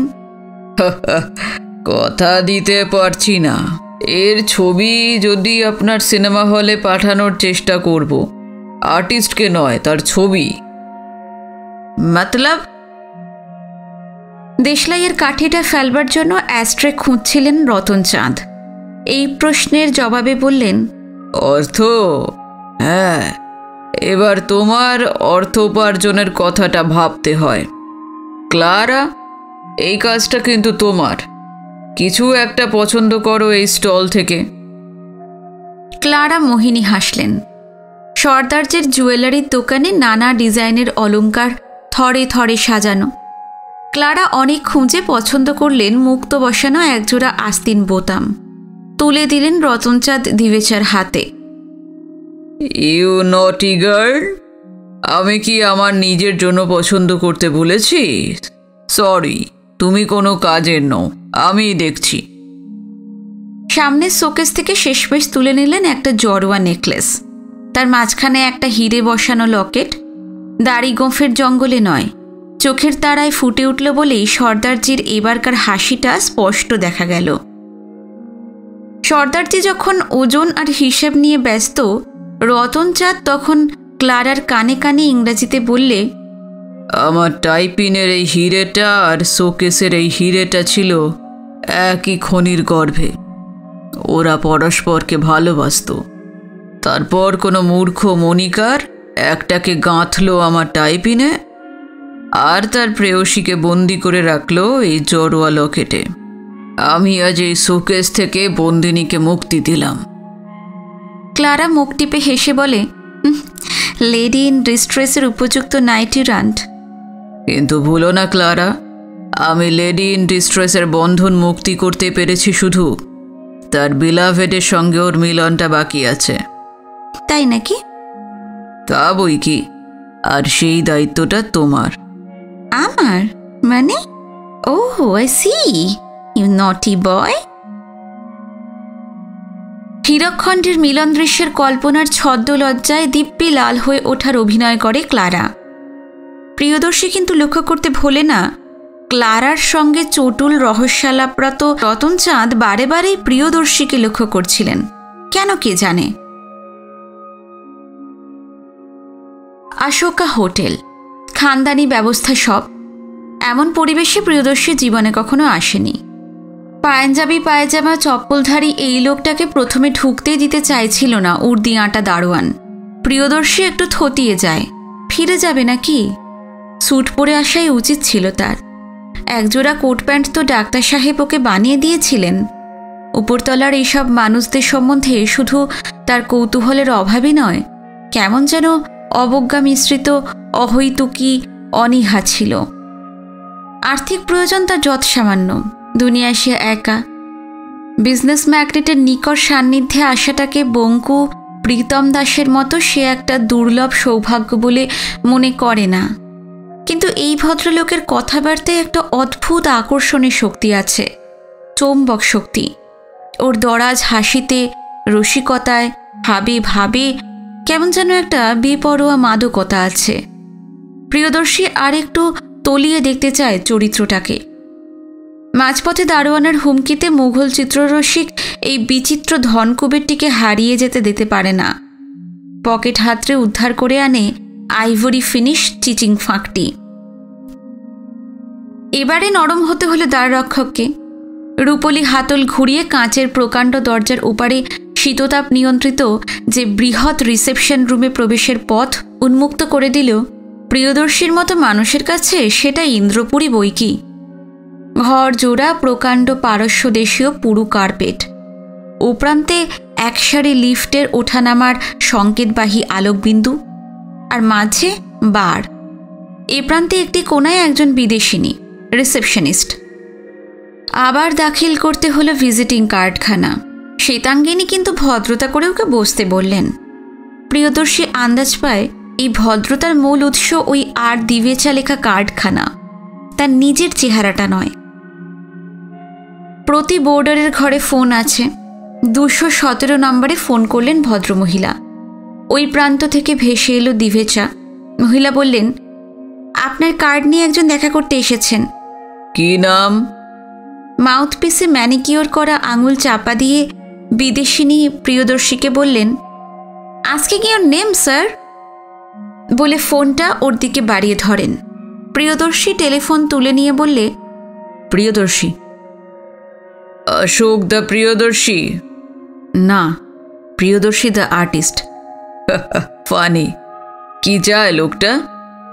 কথা দিতে পারছি না। এর ছবি যদি আপনার সিনেমা হলে পাঠানোর চেষ্টা করব, আর্টিস্টকে নয়, তার ছবি। মতলব? দেশলাইয়ের কাঠিটা ফেলবার জন্য অ্যাস্ট্রে খুঁজছিলেন রতনচাঁদ। এই প্রশ্নের জবাবে বললেন, অর্থ? হ্যাঁ, এবার তোমার অর্থ উপার্জনের কথাটা ভাবতে হয়। ক্লারা, এই কাজটা কিন্তু তোমার। কিছু একটা পছন্দ করো এই স্টল থেকে। ক্লারা মোহিনী হাসলেন। সর্দারজির জুয়েলারির দোকানে নানা ডিজাইনের অলংকার থরে থরে সাজানো। ক্লারা অনেক খুঁজে পছন্দ করলেন মুক্ত বসানো একজোড়া আস্তিন বোতাম। তুলে দিলেন রতনচাঁদ দিবেচার হাতে। ইউ নটি গার্ল, আমি কি আমার নিজের জন্য পছন্দ করতে ভুলেছি? সরি, তুমি কোনো কাজের নও, আমি দেখছি। সামনের শোকেস থেকে শেষমেশ তুলে নিলেন একটা জড়োয়া নেকলেস। তার মাঝখানে একটা হিরে বসানো লকেট। দাড়ি গোঁফের জঙ্গলে নয়, চোখের তারায় ফুটে উঠল বলেই সর্দারজির এবারকার হাসিটা স্পষ্ট দেখা গেল। সর্দারজি যখন ওজন আর হিসেব নিয়ে ব্যস্ত, রতনচাঁদ তখন ক্লারার কানে কানে ইংরাজিতে বললে, আমার টাইপিনের এই হিরেটা আর শোকেসের এই হিরেটা ছিল একই খনির গর্ভে। ওরা পরস্পরকে ভালোবাসত। তারপর কোনো মূর্খ মণিকার একটাকে গাঁথল আমার টাইপিনে, আর তার প্রেয়সীকে বন্দি করে রাখলো এই জড়োয়া লকেটে। আমি আজ এই শোকেস থেকে বন্দিনীকে মুক্তি দিলাম। ক্লারা মুখ টিপে হেসে বলে, লেডি ইন ডিস্ট্রেসের উপযুক্ত নাইটিরান্ট। কিন্তু ভুলো না ক্লারা, আমি লেডি ইন ডিস্ট্রেসের বন্ধন মুক্তি করতে পেরেছি শুধু। তার বিলাভেডের সঙ্গে ওর মিলনটা বাকি আছে। তাই নাকি? তা বই কি, আর সেই দায়িত্বটা তোমার। আমার মানে? ওহ, আই সি, ইউ নটি বয়। হীরকখণ্ডের মিলন দৃশ্যের কল্পনার ছদ্ম লজ্জায় দিব্যি লাল হয়ে ওঠার অভিনয় করে ক্লারা। প্রিয়দর্শী কিন্তু লক্ষ্য করতে ভোলে না, ক্লারার সঙ্গে চটুল রহস্যালাপরত রতনচাঁদ বারে বারেই প্রিয়দর্শীকে লক্ষ্য করছিলেন। কেন কে জানে। আশোকা হোটেল, খানদানি ব্যবস্থা সব। এমন পরিবেশে প্রিয়দর্শী জীবনে কখনো আসেনি। পাঞ্জাবি পায়জামা চপ্পলধারী এই লোকটাকে প্রথমে ঢুকতেই দিতে চাইছিল না উর্দি আঁটা দারোয়ান। প্রিয়দর্শী একটু থতিয়ে যায়। ফিরে যাবে নাকি? স্যুট পরে আসাই উচিত ছিল তার। একজোড়া কোট প্যান্ট তো ডাক্তার সাহেব ওকে বানিয়ে দিয়েছিলেন। উপরতলার এইসব মানুষদের সম্বন্ধে শুধু তার কৌতূহলের অভাবই নয়, কেমন যেন অবজ্ঞা মিশ্রিত অহৈতুকী অনীহা ছিল। আর্থিক প্রয়োজন তার যৎসামান্য। দুনিয়ায় সে একা। বিজনেস ম্যাগনেটের নিকট সান্নিধ্যে আসাটাকে বঙ্কু প্রীতম দাসের মতো সে একটা দুর্লভ সৌভাগ্য বলে মনে করে না। কিন্তু এই ভদ্রলোকের কথাবার্তায় একটা অদ্ভুত আকর্ষণের শক্তি আছে, চৌম্বক শক্তি। ওর দরাজ হাসিতে, রসিকতায়, ভাবে ভাবে কেমন যেন একটা বেপরোয়া মাদকতা আছে। প্রিয়দর্শী আর একটু তলিয়ে দেখতে চায় চরিত্রটাকে। মাঝপথে দারোয়ানের হুমকিতে মুঘল চিত্ররসিক এই বিচিত্র ধনকুবেরটিকে হারিয়ে যেতে দিতে পারে না। পকেট হাতড়ে উদ্ধার করে আনে আইভরি ফিনিশ চিচিং ফাঁকটি। এবারে নরম হতে হলো দ্বাররক্ষককে। রূপলি হাতল ঘুরিয়ে কাঁচের প্রকাণ্ড দরজার ওপারে শীততাপ নিয়ন্ত্রিত যে বৃহৎ রিসেপশন রুমে প্রবেশের পথ উন্মুক্ত করে দিল প্রিয়দর্শীর মতো মানুষের কাছে সেটা ইন্দ্রপুরী বই কি। ঘর জোড়া প্রকাণ্ড পারস্য দেশীয় পুরু কার্পেট। ও প্রান্তে একসারি লিফটের ওঠানামার সংকেতবাহী আলোকবিন্দু, আর মাঝে বার। এ প্রান্তে একটি কোনায় একজন বিদেশিনী রিসেপশনিস্ট। আবার দাখিল করতে হলো ভিজিটিং কার্ডখানা। শ্বেতাঙ্গিনী কিন্তু ভদ্রতা করে ওকে বসতে বললেন। প্রিয়দর্শী আন্দাজ পায় এই ভদ্রতার মূল উৎস ওই আর দিবেচা লেখা কার্ডখানা, তার নিজের চেহারাটা নয়। প্রতি বোর্ডারের ঘরে ফোন আছে। 217 নম্বরে ফোন করলেন ভদ্রমহিলা। ওই প্রান্ত থেকে ভেসে এলো দিভেচা। মহিলা বললেন, আপনার কার্ড নিয়ে একজন দেখা করতে এসেছেন। কি নাম? মাউথপিসে ম্যানিকিওর করা আঙুল চাপা দিয়ে বিদেশিনী প্রিয়দর্শীকে বললেন, আজকে কি ওর নেম স্যার? বলে ফোনটা ওর দিকে বাড়িয়ে ধরেন। প্রিয়দর্শী টেলিফোন তুলে নিয়ে বললে, প্রিয়দর্শী। অশোক দ্য প্রিয়দর্শী? না, প্রিয়দর্শী দ্য আর্টিস্ট। ফানি। কি চায় লোকটা?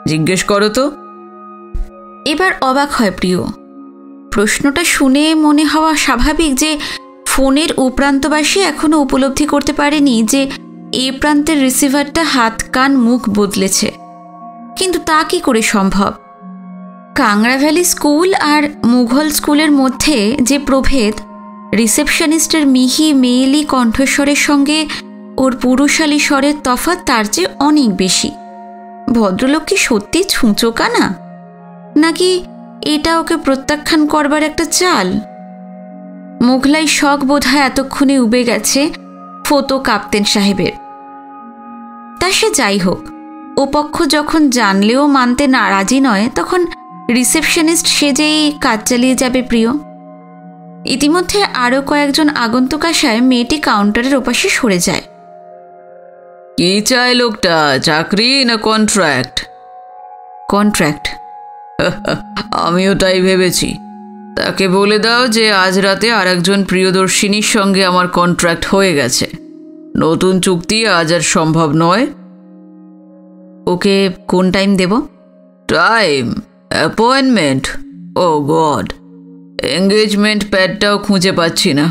জিজ্ঞেস করো তো। এবার অবাক হয় প্রিয়। প্রশ্নটা শুনে মনে হওয়া স্বাভাবিক যে ফোনের ও প্রান্তবাসী এখনো উপলব্ধি করতে পারেনি যে এ প্রান্তের রিসিভারটা হাত কান মুখ বদলেছে। কিন্তু তা কি করে সম্ভব? কাংড়া ভ্যালি স্কুল আর মুঘল স্কুলের মধ্যে যে প্রভেদ, রিসেপশনিস্টের মিহি মেয়েলি কণ্ঠস্বরের সঙ্গে ওর পুরুষালী স্বরের তফাৎ তার চেয়ে অনেক বেশি। ভদ্রলোক কি সত্যি ছুঁচোকা না, নাকি এটা ওকে প্রত্যাখ্যান করবার একটা চাল? মোগলাই শখ বোধহয় এতক্ষণে উবে গেছে ফতো কাপ্তেন সাহেবের। তা সে যাই হোক, ও পক্ষ যখন জানলেও মানতে নারাজি নয়, তখন রিসেপশনিস্ট সেজেই কাজ চালিয়ে যাবে প্রিয়। ইতিমধ্যে আরও কয়েকজন আগন্তুক আসায় মেয়েটি কাউন্টারের ওপাশে সরে যায়। কি চায় লোকটা? চাকরি না কন্ট্রাক্ট? কন্ট্রাক্ট। আমিও তাই ভেবেছি। তাকে বলে দাও যে আজ রাতে আর একজন প্রিয়দর্শিনীর সঙ্গে আমার কন্ট্রাক্ট হয়ে গেছে। নতুন চুক্তি আজ আর সম্ভব নয়। ওকে কোন টাইম দেব? টাইম? অ্যাপয়েন্টমেন্ট? ও গড, এঙ্গেজমেন্ট প্যাডটাও খুঁজে পাচ্ছি না।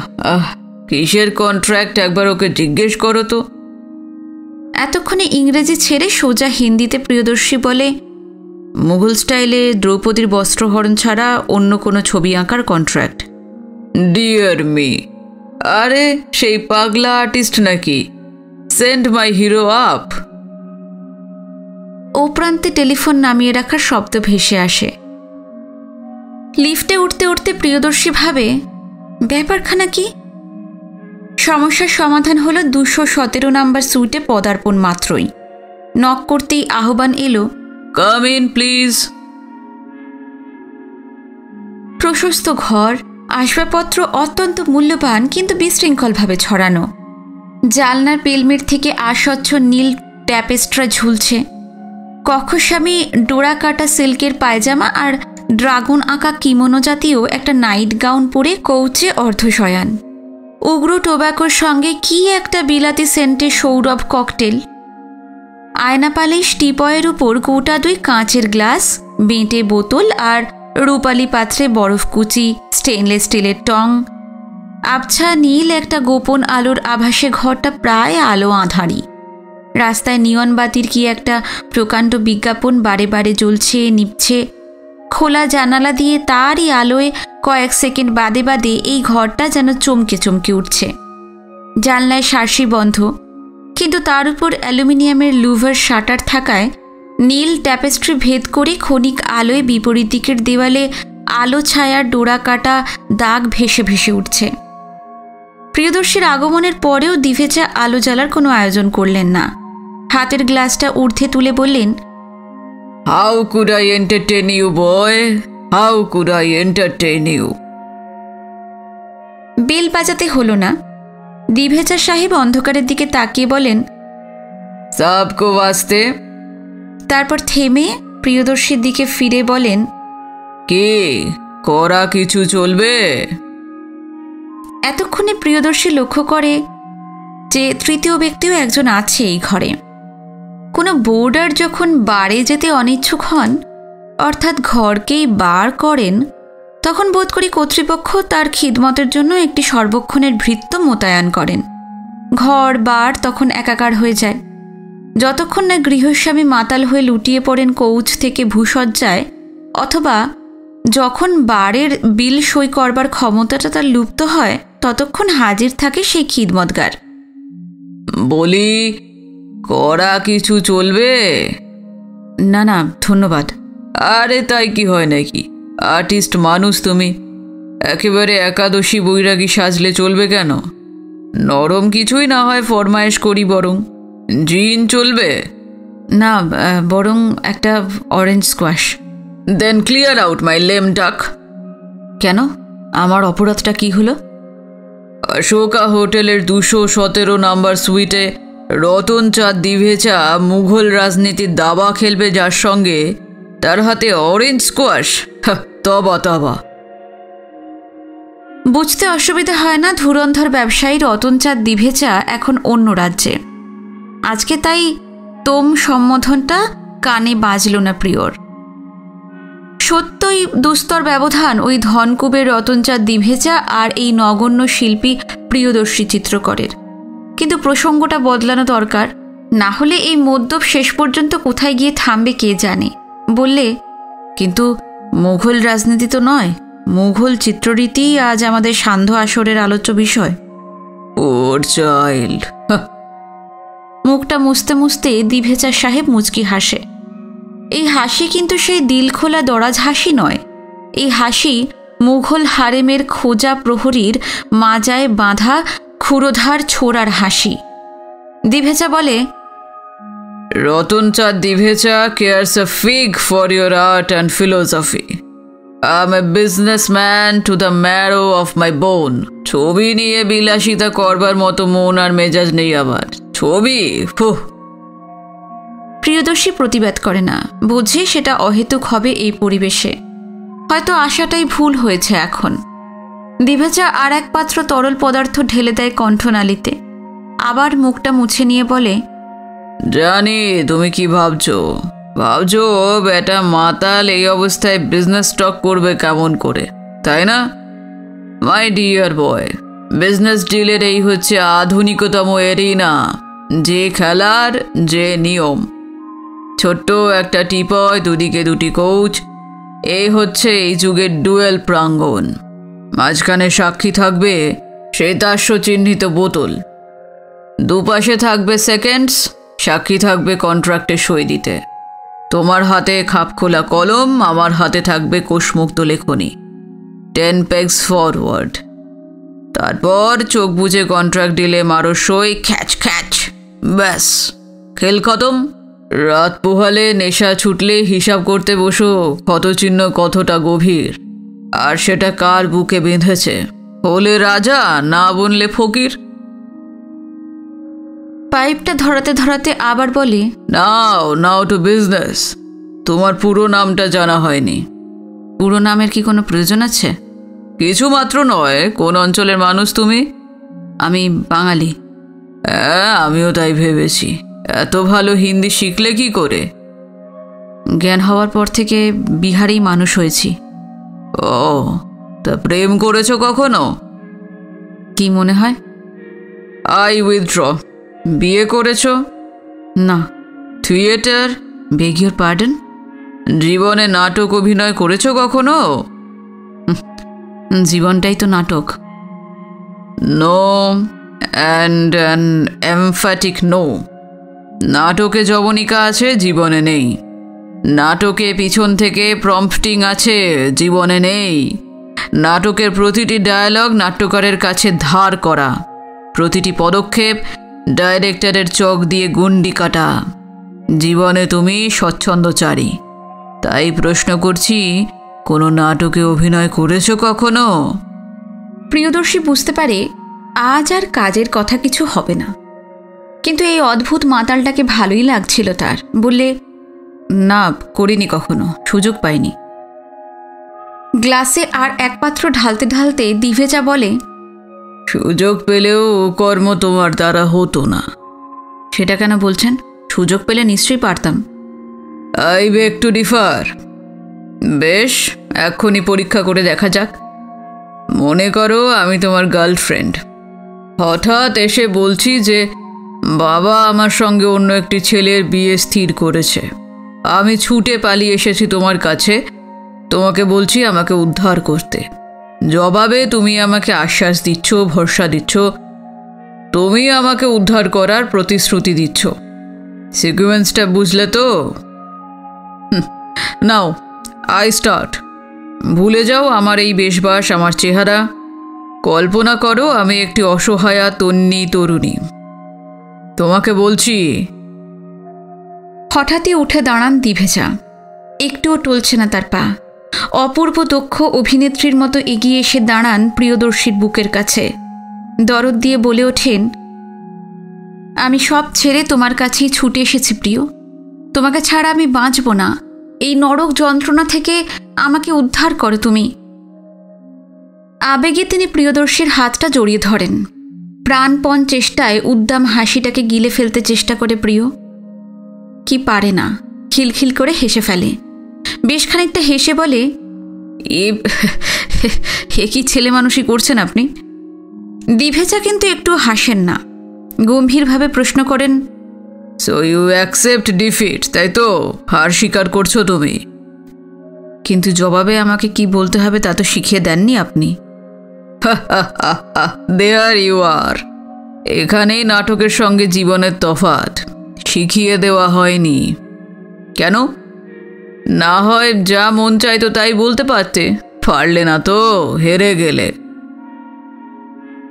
কিসের কন্ট্রাক্ট একবার ওকে জিজ্ঞেস করো তো। এতক্ষণে ইংরেজি ছেড়ে সোজা হিন্দিতে প্রিয়দর্শী বলে, মুঘল স্টাইলে দ্রৌপদীর বস্ত্রহরণ ছাড়া অন্য কোনো ছবি আঁকার কন্ট্রাক্ট। ডিয়ার মি, আরে সেই পাগলা আর্টিস্ট নাকি? Send my hero up. ও প্রান্তে টেলিফোন নামিয়ে রাখার শব্দ ভেসে আসে। লিফটে উঠতে উঠতে প্রিয়দর্শী ভাবে, ব্যাপারখানা কি? সমস্যার সমাধান হলো 217 নাম্বার সুইটে পদার্পণ মাত্রই। নক করতেই আহ্বান এলো, কাম ইন প্লিজ। প্রশস্ত ঘর, আসবাবপত্র অত্যন্ত মূল্যবান কিন্তু বিশৃঙ্খলভাবে ছড়ানো। জালনার পেলমেট থেকে আস্বচ্ছ নীল ট্যাপেস্ট্রা ঝুলছে। কক্ষস্বামী ডোরা কাটা সিল্কের পায়জামা আর ড্রাগন আঁকা কিমোনো জাতীয় একটা নাইট গাউন পরে কৌচে অর্ধশয়ান। উগ্র টোব্যাকোর সঙ্গে কি একটা বিলাতি সেন্টের সৌরভ ককটেল। আয়না পালিশ টিপয়ের উপর গোটা 2 কাঁচের গ্লাস, বেঁটে বোতল আর রূপালি পাত্রে বরফকুচি, স্টেনলেস স্টিলের টং। আবছা নীল একটা গোপন আলোর আভাসে ঘরটা প্রায় আলো আঁধারি। রাস্তায় নিয়ন বাতির কি একটা প্রকাণ্ড বিজ্ঞাপন বারে বারে জ্বলছে নিভছে। খোলা জানালা দিয়ে তারই আলোয় কয়েক সেকেন্ড বাদে বাদে এই ঘরটা যেন চমকে চমকে উঠছে। জানলায় শার্সি বন্ধ, কিন্তু তার উপর অ্যালুমিনিয়ামের লুভার শাটার থাকায় নীল ট্যাপেস্ট্রি ভেদ করে ক্ষণিক আলোয় বিপরীত দিকের দেওয়ালে আলো ছায়ার ডোরা কাটা দাগ ভেসে ভেসে উঠছে। প্রিয়দর্শীর আগমনের পরেও দিভেচা আলো জ্বালার কোনো আয়োজন করলেন না। হাতের গ্লাসটা ঊর্ধ্বে তুলে বললেন, how could I entertain you boy, how could I entertain you. Bell বাজাতে হলো না। দিভেচা সাহেব অন্ধকারের দিকে তাকিয়ে বলেন, সাবকো ওয়াস্তে। তারপর থেমে প্রিয়দর্শীর দিকে ফিরে বলেন, কে করা কিছু চলবে? এতক্ষণে প্রিয়দর্শী লক্ষ্য করে যে তৃতীয় ব্যক্তিও একজন আছে এই ঘরে। কোনো বোর্ডার যখন বারে যেতে অনিচ্ছুক হন, অর্থাৎ ঘরকেই বার করেন, তখন বোধ করি কর্তৃপক্ষ তার খিদমতের জন্য একটি সর্বক্ষণের ভৃত্য মোতায়েন করেন। ঘর বার তখন একাকার হয়ে যায়। যতক্ষণ না গৃহস্বামী মাতাল হয়ে লুটিয়ে পড়েন কৌচ থেকে ভূসজ্জায়, অথবা যখন বারের বিল সই করবার ক্ষমতাটা তার লুপ্ত হয়, ততক্ষণ হাজির থাকে সেই খিদমতগার। বলি, করা কিছু চলবে? না না, ধন্যবাদ। আরে তাই কি হয় নাকি? আর্টিস্ট মানুষ তুমি, একেবারে একাদশী বৈরাগী সাজলে চলবে কেন? নরম কিছুই না হয় ফরমায়েশ করি বরং। জিন চলবে? না, বরং একটা orange squash. Then clear out my lame duck. কেন? আমার অপরাধটা কি হলো? অশোকা হোটেলের 217 নাম্বার সুইটে রতন চাঁদ দিভেচা মুঘল রাজনীতির দাবা খেলবে যার সঙ্গে, তার হাতে অরেঞ্জ স্কোয়াশ? তবা তবা। বুঝতে অসুবিধা হয় না, ধুরন্ধর ব্যবসায়ী রতনচাঁদ দিভেচা এখন অন্য রাজ্যে। আজকে তাই তোম সম্বোধনটা কানে বাজল না প্রিয়র। সত্যই দুস্তর ব্যবধান ওই ধনকুবের রতনচাঁদ দিভেচা আর এই নগণ্য শিল্পী প্রিয়দর্শী চিত্রকরের। কিন্তু প্রসঙ্গটা বদলানো দরকার, না হলে এই মদ্যপ শেষ পর্যন্ত কোথায় গিয়ে থামবে কে জানে। বললে, কিন্তু মুঘল রাজনীতি তো নয়, মুঘল চিত্ররীতি আজ আমাদের সান্ধ্য আসরের আলোচ্য বিষয়। ওর চাইল্ড। মুখটা মুছতে মুছতে দিভেচা সাহেব মুচকি হাসে। এই হাসি কিন্তু সেই দিলখোলা দরাজ হাসি নয়। এই হাসি মুঘল হারেমের খোঁজা প্রহরীর মাজায় বাঁধা ক্ষুরোধার ছোড়ার হাসি। দিভেচা বলে, রতন চাঁদ দিভেচা cares a fig for your art and philosophy. I'm a businessman to the marrow of my bone. ছবি নিয়ে বিলাসিতা করবার মতো মন আর মেজাজ নেই আবার। ছবি ফুহ। প্রিয়দর্শী প্রতিবাদ করে না, বোঝে সেটা অহেতুক হবে এই পরিবেশে। হয়তো আশাটাই ভুল হয়েছে এখন। দিভেচা আর এক পাত্র তরল পদার্থ ঢেলে দেয় কণ্ঠনালীতে, আবার মুখটা মুছে নিয়ে বলে, জানি তুমি কি ভাবছো। বেটা মাতাল এই অবস্থায় বিজনেস স্টক করবে কেমন করে, তাই না? মাই ডিয়ার বয়, বিজনেস ডিলের এই হচ্ছে আধুনিকতম এরিনা, যে খেলার যে নিয়ম। ছোট্ট একটা টিপয়, দুদিকে দুটি কোচ, এই হচ্ছে এই যুগের ডুয়েল প্রাঙ্গণ। মাঝখানে সাক্ষী থাকবে শ্বেতাশ্ব চিহ্নিত বোতল, দুপাশে থাকবে সেকেন্ডস, সাক্ষী থাকবে কন্ট্রাক্টে সই দিতে। তোমার হাতে খাপখোলা কলম, আমার হাতে থাকবে কোষমুক্ত লেখনী। 10 pegs ফরওয়ার্ড। তারপর চোখ বুজে কন্ট্রাক্ট দিলে মারো সই, খ্যাচ খ্যাচ, ব্যাস খেল খতম। রাত পোহালে, নেশা ছুটলে হিসাব করতে বসো ক্ষতচিহ্ন কতটা গভীর, আর সেটা কার বুকে বেঁধেছে। হলে রাজা, না বনলে ফকির। পাইপটা ধরাতে ধরাতে আবার বলে, নাও টু বিজনেস। তোমার পুরো নামটা জানা হয়নি। পুরো নামের কি কোনো প্রয়োজন আছে? কিছু মাত্র নয়। কোন অঞ্চলের মানুষ তুমি? আমি বাঙালি। হ্যাঁ, আমিও তাই ভেবেছি। এত ভালো হিন্দি শিখলে কি করে? জ্ঞান হওয়ার পর থেকে বিহারেই মানুষ হয়েছি। ও, তা প্রেম করেছো কখনো? কি মনে হয়? I withdraw. বিয়ে করেছো? না। থিয়েটার? Beg your pardon? জীবনে নাটক অভিনয় করেছো কখনো? জীবনটাই তো নাটক। No, and an emphatic no. নাটকে যবনিকা আছে, জীবনে নেই। নাটকে পিছন থেকে প্রম্পটিং আছে, জীবনে নেই। নাটকের প্রতিটি ডায়ালগ নাট্যকারের কাছে ধার করা, প্রতিটি পদক্ষেপ ডাইরেক্টরের চোখ দিয়ে গুন্ডি কাটা। জীবনে তুমি স্বচ্ছন্দচারী। তাই প্রশ্ন করছি, কোনো নাটকে অভিনয় করেছো কখনো? প্রিয়দর্শী বুঝতে পারে আজ আর কাজের কথা কিছু হবে না, কিন্তু এই অদ্ভুত মাতালটাকে ভালোই লাগছিল তার। বললে, না, করিনি কখনো, সুযোগ পাইনি। গ্লাসে আর এক পাত্র ঢালতে ঢালতে দিভেজা বলে, সুযোগ পেলেও কর্ম তোমার দ্বারা হতো না। সেটা কেন বলছেন? সুযোগ পেলে নিশ্চয়ই পারতাম। I beg two differ. বেশ, এক্ষুনি পরীক্ষা করে দেখা যাক। মনে করো আমি তোমার গার্লফ্রেন্ড। হঠাৎ এসে বলছি যে বাবা আমার সঙ্গে অন্য একটি ছেলের বিয়ে স্থির করেছে। আমি ছুটে পালিয়ে এসেছি তোমার কাছে। তোমাকে বলছি আমাকে উদ্ধার করতে। জবাবে তুমি আমাকে আশ্বাস দিচ্ছ, ভরসা দিচ্ছ। তুমি আমাকে উদ্ধার করার প্রতিশ্রুতি দিচ্ছ। সিকুয়েন্সটা বুঝলে তো? নাও, আই স্টার্ট। ভুলে যাও আমার এই বেশবাস, আমার চেহারা। কল্পনা করো আমি একটি অসহায়া তন্বী তরুণী। তোমাকে বলছি। হঠাৎই উঠে দাঁড়ান দিভেজা। একটুও টলছে না তার পা। অপূর্ব দক্ষ অভিনেত্রীর মতো এগিয়ে এসে দাঁড়ান প্রিয়দর্শীর বুকের কাছে। দরদ দিয়ে বলে ওঠেন, আমি সব ছেড়ে তোমার কাছেই ছুটে এসেছি প্রিয়। তোমাকে ছাড়া আমি বাঁচব না। এই নরক যন্ত্রণা থেকে আমাকে উদ্ধার করো তুমি। আবেগে তিনি প্রিয়দর্শীর হাতটা জড়িয়ে ধরেন। প্রাণপণ চেষ্টায় উদ্দাম হাসিটাকে গিলে ফেলতে চেষ্টা করে প্রিয়, কি পারে না। খিলখিল করে হেসে ফেলে। বেশ খানিকটা হেসে বলে, এ কি ছেলে মানুষই করছেন আপনি? দিভেজা কিন্তু একটু হাসেন না। গম্ভীরভাবে প্রশ্ন করেন, সো ইউ অ্যাকসেপ্ট ডিফিট, তাই তো? হার স্বীকার করছো তুমি? কিন্তু জবাবে আমাকে কি বলতে হবে তা তো শিখিয়ে দেননি আপনি। There you are. এখানেই নাটকের সঙ্গে জীবনের তফাৎ। শিখিয়ে দেওয়া হয়নি। কেন? না হয় যা মন চাইতো তাই বলতে পারতে। পারলে না তো, হেরে গেলে।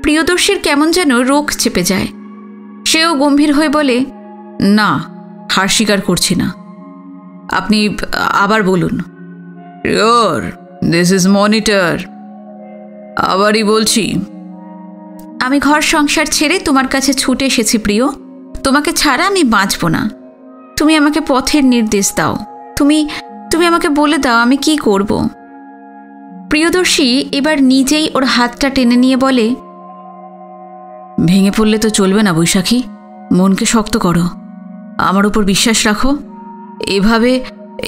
প্রিয়দর্শীর কেমন যেন রোগ চেপে যায়। সেও গম্ভীর হয়ে বলে, না, হার স্বীকার করছি না। আপনি আবার বলুন। Sure, this is monitor. আবারই বলছি, আমি ঘর সংসার ছেড়ে তোমার কাছে ছুটে এসেছি প্রিয়। তোমাকে ছাড়া আমি বাঁচব না। তুমি আমাকে পথের নির্দেশ দাও। তুমি আমাকে বলে দাও আমি কি করব। প্রিয়দর্শী এবার নিজেই ওর হাতটা টেনে নিয়ে বলে, ভেঙে পড়লে তো চলবে না বৈশাখী। মনকে শক্ত করো, আমার উপর বিশ্বাস রাখো।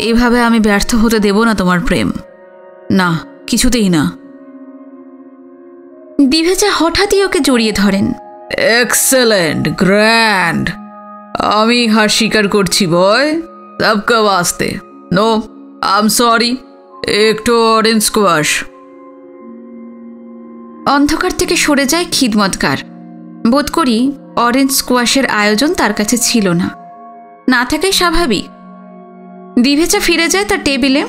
এভাবে আমি ব্যর্থ হতে দেব না তোমার প্রেম। না, কিছুতেই না। দিভেজা হঠাৎই ওকে জড়িয়ে ধরেন। Excellent, grand. আমি হার স্বীকার করছি বয়, সবকা বাস্তে। No, I am sorry. একটু অরেঞ্জ স্কোয়াশ। অন্ধকার থেকে সরে যায় খিদমতকার। বোধ করি অরেঞ্জ স্কোয়াশের আয়োজন তার কাছে ছিল না, না থাকাই স্বাভাবিক। দিভেচা ফিরে যায় তার টেবিলে,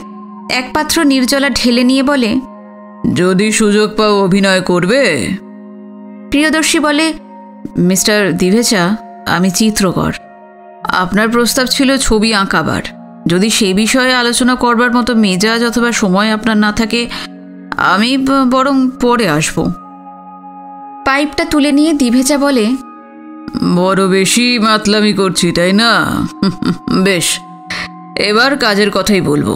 এক পাত্র নির্জলা ঢেলে নিয়ে বলে, যদি সুযোগ পাও অভিনয় করবে। প্রিয়দর্শী বলে, মিস্টার দিভেচা, আমি চিত্রকর। আপনার প্রস্তাব ছিল ছবি আঁকাবার। যদি সেই বিষয়ে আলোচনা করবার মতো মেজাজ অথবা সময় আপনার না থাকে, আমি বরং পরে আসব। পাইপটা তুলে নিয়ে দিভেচা বলে, বড় বেশি মাতলামি করছি তাই না? বেশ, এবার কাজের কথাই বলবো।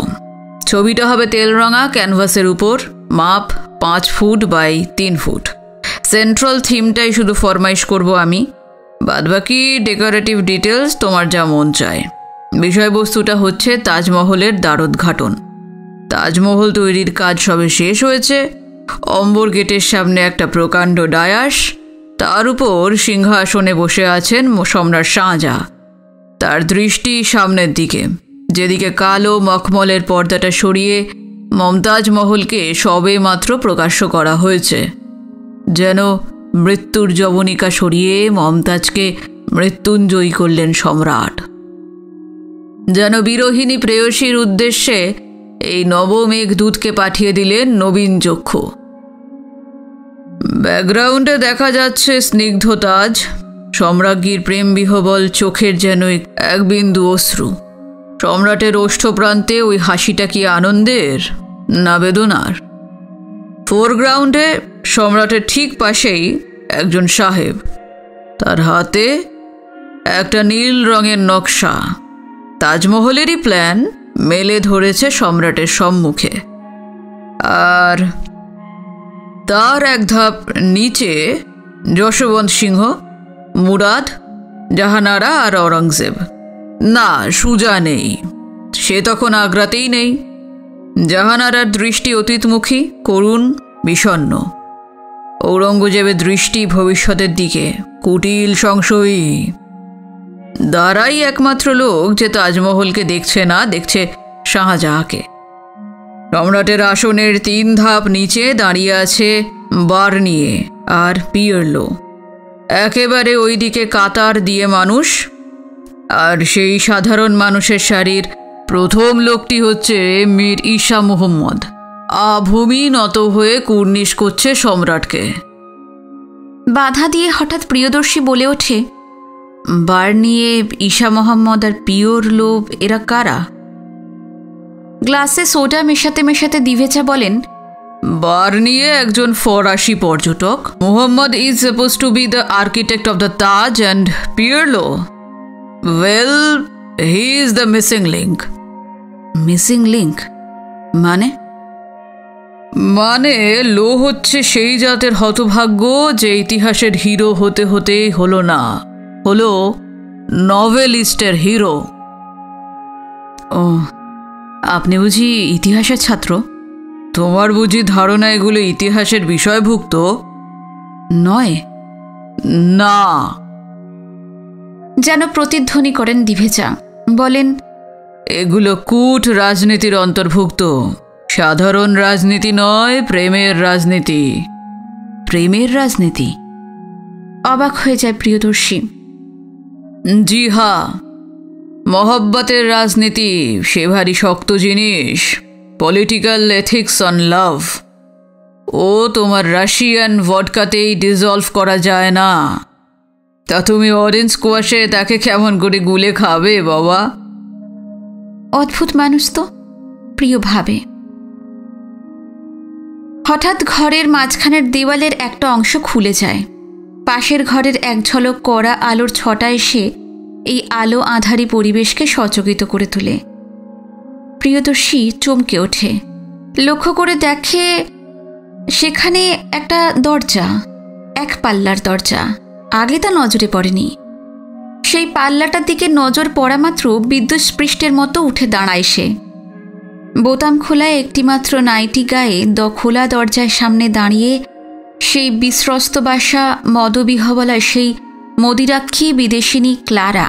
ছবিটা হবে তেল রঙা ক্যানভাসের উপর, মাপ 5 ফুট বাই 3 ফুট। সেন্ট্রাল থিমটাই শুধু ফরমাইশ করব আমি, বাদবাকি ডেকোরেটিভ ডিটেলস তোমার যা মন চায়। বিষয়বস্তুটা হচ্ছে তাজমহলের দ্বারোদ্ঘাটন। তাজমহল তৈরির কাজ সবে শেষ হয়েছে। অম্বর গেটের সামনে একটা প্রকাণ্ড ডায়াস, তার উপর সিংহাসনে বসে আছেন সম্রাট শাহজাহাঁ। তার দৃষ্টি সামনের দিকে, যেদিকে কালো মখমলের পর্দাটা সরিয়ে মমতাজ মহলকে সবে মাত্র প্রকাশ্য করা হয়েছে। যেন মৃত্যুর যবনিকা সরিয়ে মমতাজকে মৃত্যুঞ্জয়ী করলেন সম্রাট। যেন বিরোহিণী প্রেয়সীর উদ্দেশ্যে এই নবমেঘদূতকে পাঠিয়ে দিলেন নবীন চক্ষু। ব্যাকগ্রাউন্ডে দেখা যাচ্ছে স্নিগ্ধ তাজ, সম্রাজ্ঞীর প্রেম বিহবল চোখের যেন এক বিন্দু অশ্রু। সম্রাটের ওষ্ঠপ্রান্তে ওই হাসিটা কি আনন্দের না বেদনার? ফোরগ্রাউন্ডে সম্রাটের ঠিক পাশেই একজন সাহেব, তার হাতে একটা নীল রঙের নকশা। তাজমহলেরই প্ল্যান মেলে ধরেছে সম্রাটের সম্মুখে। আর তার এক ধাপ নিচে যশবন্ত সিংহ, মুরাদ, জাহানারা আর অরঙ্গজেব। না, সুজা নেই, সে তখন আগ্রাতেই নেই। জাহানারার দৃষ্টি অতীতমুখী, করুণ, বিষণ্ণ। ঔরঙ্গজেবের দৃষ্টি ভবিষ্যতের দিকে, কুটিল, সংশয়ী। দাঁড়াই একমাত্র লোক যে তাজমহলকে দেখছে না, দেখছে শাহজাহাঁকে। সম্রাটের আসনের 3 ধাপ নিচে দাঁড়িয়ে আছে বার্নিয়ে আর পিয়েরলো, একেবারে ওই দিকে কাতার দিয়ে মানুষ। আর সেই সাধারণ মানুষের সারির প্রথম লোকটি হচ্ছে মীর ঈসা মুহাম্মদ। ভূমি নত হয়ে কুর্নিশ করছে সম্রাটকে। বাধা দিয়ে হঠাৎ প্রিয়দর্শী বলে ওঠে, বার্নিয়ে, ঈসা মোহাম্মদ আর পিয়েরলো এরা কারা? গ্লাসে সোডা মেশাতে মেশাতে দিভেচা বলেন, বার্নিয়ে একজন ফরাসি পর্যটক। Muhammad is suppose to be the architect of the Taj, and Pierlo, well, he is the missing link. Missing link মানে? লো হচ্ছে সেই জাতের হতভাগ্য যে ইতিহাসের হিরো হতে হতেই হলো না, হলো নভেলিস্টের হিরো। ও, আপনি বুঝি ইতিহাসের ছাত্র? তোমার বুঝি ধারণা এগুলো ইতিহাসের বিষয়ভুক্ত নয়? না। যেন প্রতিধ্বনি করেন দিভেচা, বলেন, এগুলো কূট রাজনীতির অন্তর্ভুক্ত। সাধারণ রাজনীতি নয়, প্রেমের রাজনীতি। প্রেমের রাজনীতি? অবাক হয়ে যায় প্রিয়দর্শী। জি হ্যাঁ, মহব্বতের রাজনীতি। সে ভারী শক্ত জিনিস। পলিটিক্যাল এথিক্স অন লাভ। ও তোমার রাশিয়ান ভডকাতেই ডিজলভ করা যায় না। তা তুমি অরেঞ্জ স্কোয়াশে তাকে কেমন করে গুলে খাবে বাবা? অদ্ভুত মানুষ তো, প্রিয় ভাবে। হঠাৎ ঘরের মাঝখানের দেওয়ালের একটা অংশ খুলে যায়। পাশের ঘরের এক ঝলক কড়া আলোর ছটা এসে এই আলো আঁধারি পরিবেশকে সচকিত করে তোলে। প্রিয়দর্শী চমকে ওঠে, লক্ষ্য করে দেখে সেখানে একটা দরজা, এক পাল্লার দরজা। আগে তা নজরে পড়েনি। সেই পাল্লাটার দিকে নজর পড়া মাত্র বিদ্যুৎস্পৃষ্টের মতো উঠে দাঁড়ায় সে। বোতাম খোলায় একটিমাত্র নাইটি গায়ে খোলা দরজার সামনে দাঁড়িয়ে সেই বিস্রস্ত বাসা মদবিহবলা সেই মদিরাক্ষী বিদেশিনী ক্লারা।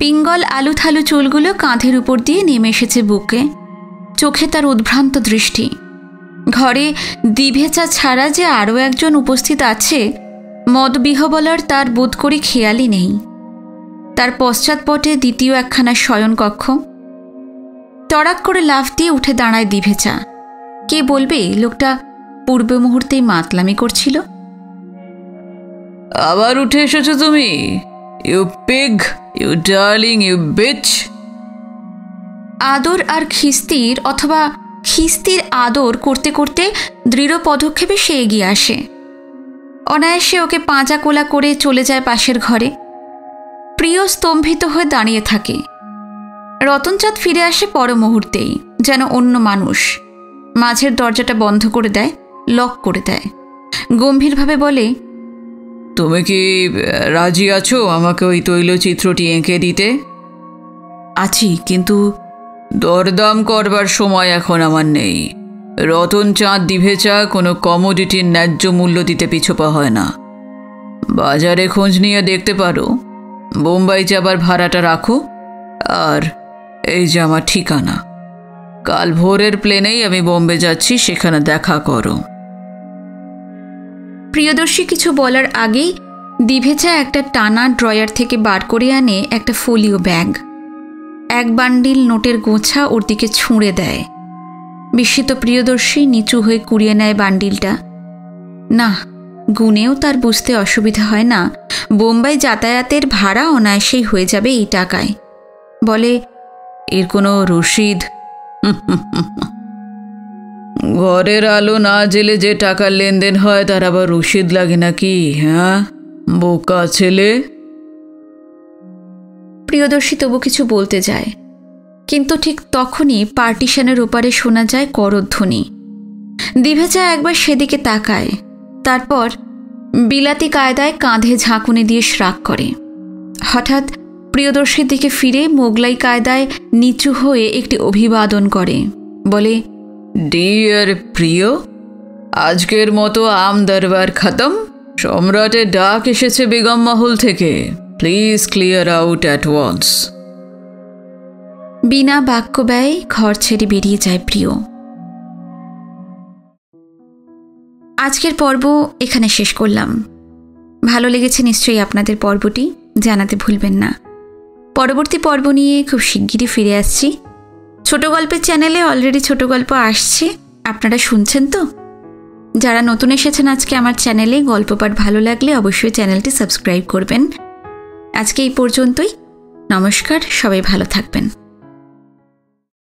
পিঙ্গল আলুথালু চুলগুলো কাঁধের উপর দিয়ে নেমে এসেছে বুকে, চোখে তার উদ্ভ্রান্ত দৃষ্টি। ঘরে দিভেচা ছাড়া যে আরও একজন উপস্থিত আছে মদবিহবলার তার বোধ করি খেয়ালই নেই। তার পশ্চাৎপটে দ্বিতীয় একখানা শয়নকক্ষ, তড়াক করে লাফ দিয়ে উঠে দাঁড়ায় দিভেচা। কে বলবে লোকটা পূর্ব মুহূর্তেই মাতলামি করছিল। আবার উঠে এসেছো তুমি? You pig, you darling, you bitch. আদর আর খিস্তির অথবা খিস্তির আদর করতে করতে দৃঢ় পদক্ষেপে সে এগিয়ে আসে। অনায়াসে ওকে পাঁজা কোলা করে চলে যায় পাশের ঘরে। প্রিয় স্তম্ভিত হয়ে দাঁড়িয়ে থাকে। রতনচাঁদ ফিরে আসে পর মুহূর্তেই, যেন অন্য মানুষ। মাঝের দরজাটা বন্ধ করে দেয়, লক করে দেয়। গম্ভীরভাবে বলে, তুমি কি রাজি আছো আমাকে ওই তৈলচিত্রটি এঁকে দিতে? আছি, কিন্তু দরদাম করবার সময় এখন আমার নেই। রতনচাঁদ দিভেচা কোনো কমোডিটির ন্যায্য মূল্য দিতে পিছপা হয় না। বাজারে খোঁজ নিয়ে দেখতে পারো। বোম্বাই যাবার ভাড়াটা রাখো, আর এই যে আমার ঠিকানা। কাল ভোরের প্লেনেই আমি বোম্বে যাচ্ছি, সেখানে দেখা করো। প্রিয়দর্শী কিছু বলার আগেই দিভেচা একটা টানা ড্রয়ার থেকে বার করে আনে একটা ফোলিও ব্যাগ। এক বান্ডিল নোটের গোছা ওর দিকে ছুঁড়ে দেয়। বিস্মিত প্রিয়দর্শী নিচু হয়ে কুড়িয়ে নেয় বান্ডিলটা। না, গুনেও তার বুঝতে অসুবিধা হয় না বোম্বাই যাতায়াতের ভাড়া অনায়াসেই হয়ে যাবে এই টাকায়। বলে, এর কোনো রসিদ? ঘরের আলো না জেলে যে টাকার লেনদেন হয় তার আবার রসিদ লাগে নাকি? হ্যাঁ, বোকা ছেলে। প্রিয়দর্শী তবু কিছু বলতে যায়, কিন্তু ঠিক তখনই পার্টিশনের ওপারে শোনা যায় করধ্বনি। দিভেচা একবার সেদিকে তাকায়, তারপর বিলাতি কায়দায় কাঁধে ঝাঁকুনি দিয়ে শ্রাগ করে। হঠাৎ প্রিয়দর্শীর দিকে ফিরে মোগলাই কায়দায় নিচু হয়ে একটি অভিবাদন করে। বলে, ডিয়ার প্রিয়, আজকের মতো আম দরবার খতম। সম্রাটের ডাক এসেছে বেগম মহল থেকে। Please clear out at once. বিনা বাক্য ব্যয় ঘর ছেড়ে বেরিয়ে যায় প্রিয়। আজকের পর্ব এখানে শেষ করলাম। ভালো লেগেছে নিশ্চয়ই আপনাদের পর্বটি, জানাতে ভুলবেন না। পরবর্তী পর্ব নিয়ে খুব শিগগিরই ফিরে আসছি। ছোট গল্পের চ্যানেলে অলরেডি ছোট গল্প আসছে, আপনারা শুনছেন তো? যারা নতুন এসেছেন আজকে আমার চ্যানেলে, গল্প পাঠ ভালো লাগলে অবশ্যই চ্যানেলটি সাবস্ক্রাইব করবেন। আজকে এই পর্যন্তই। নমস্কার, সবাই ভালো থাকবেন।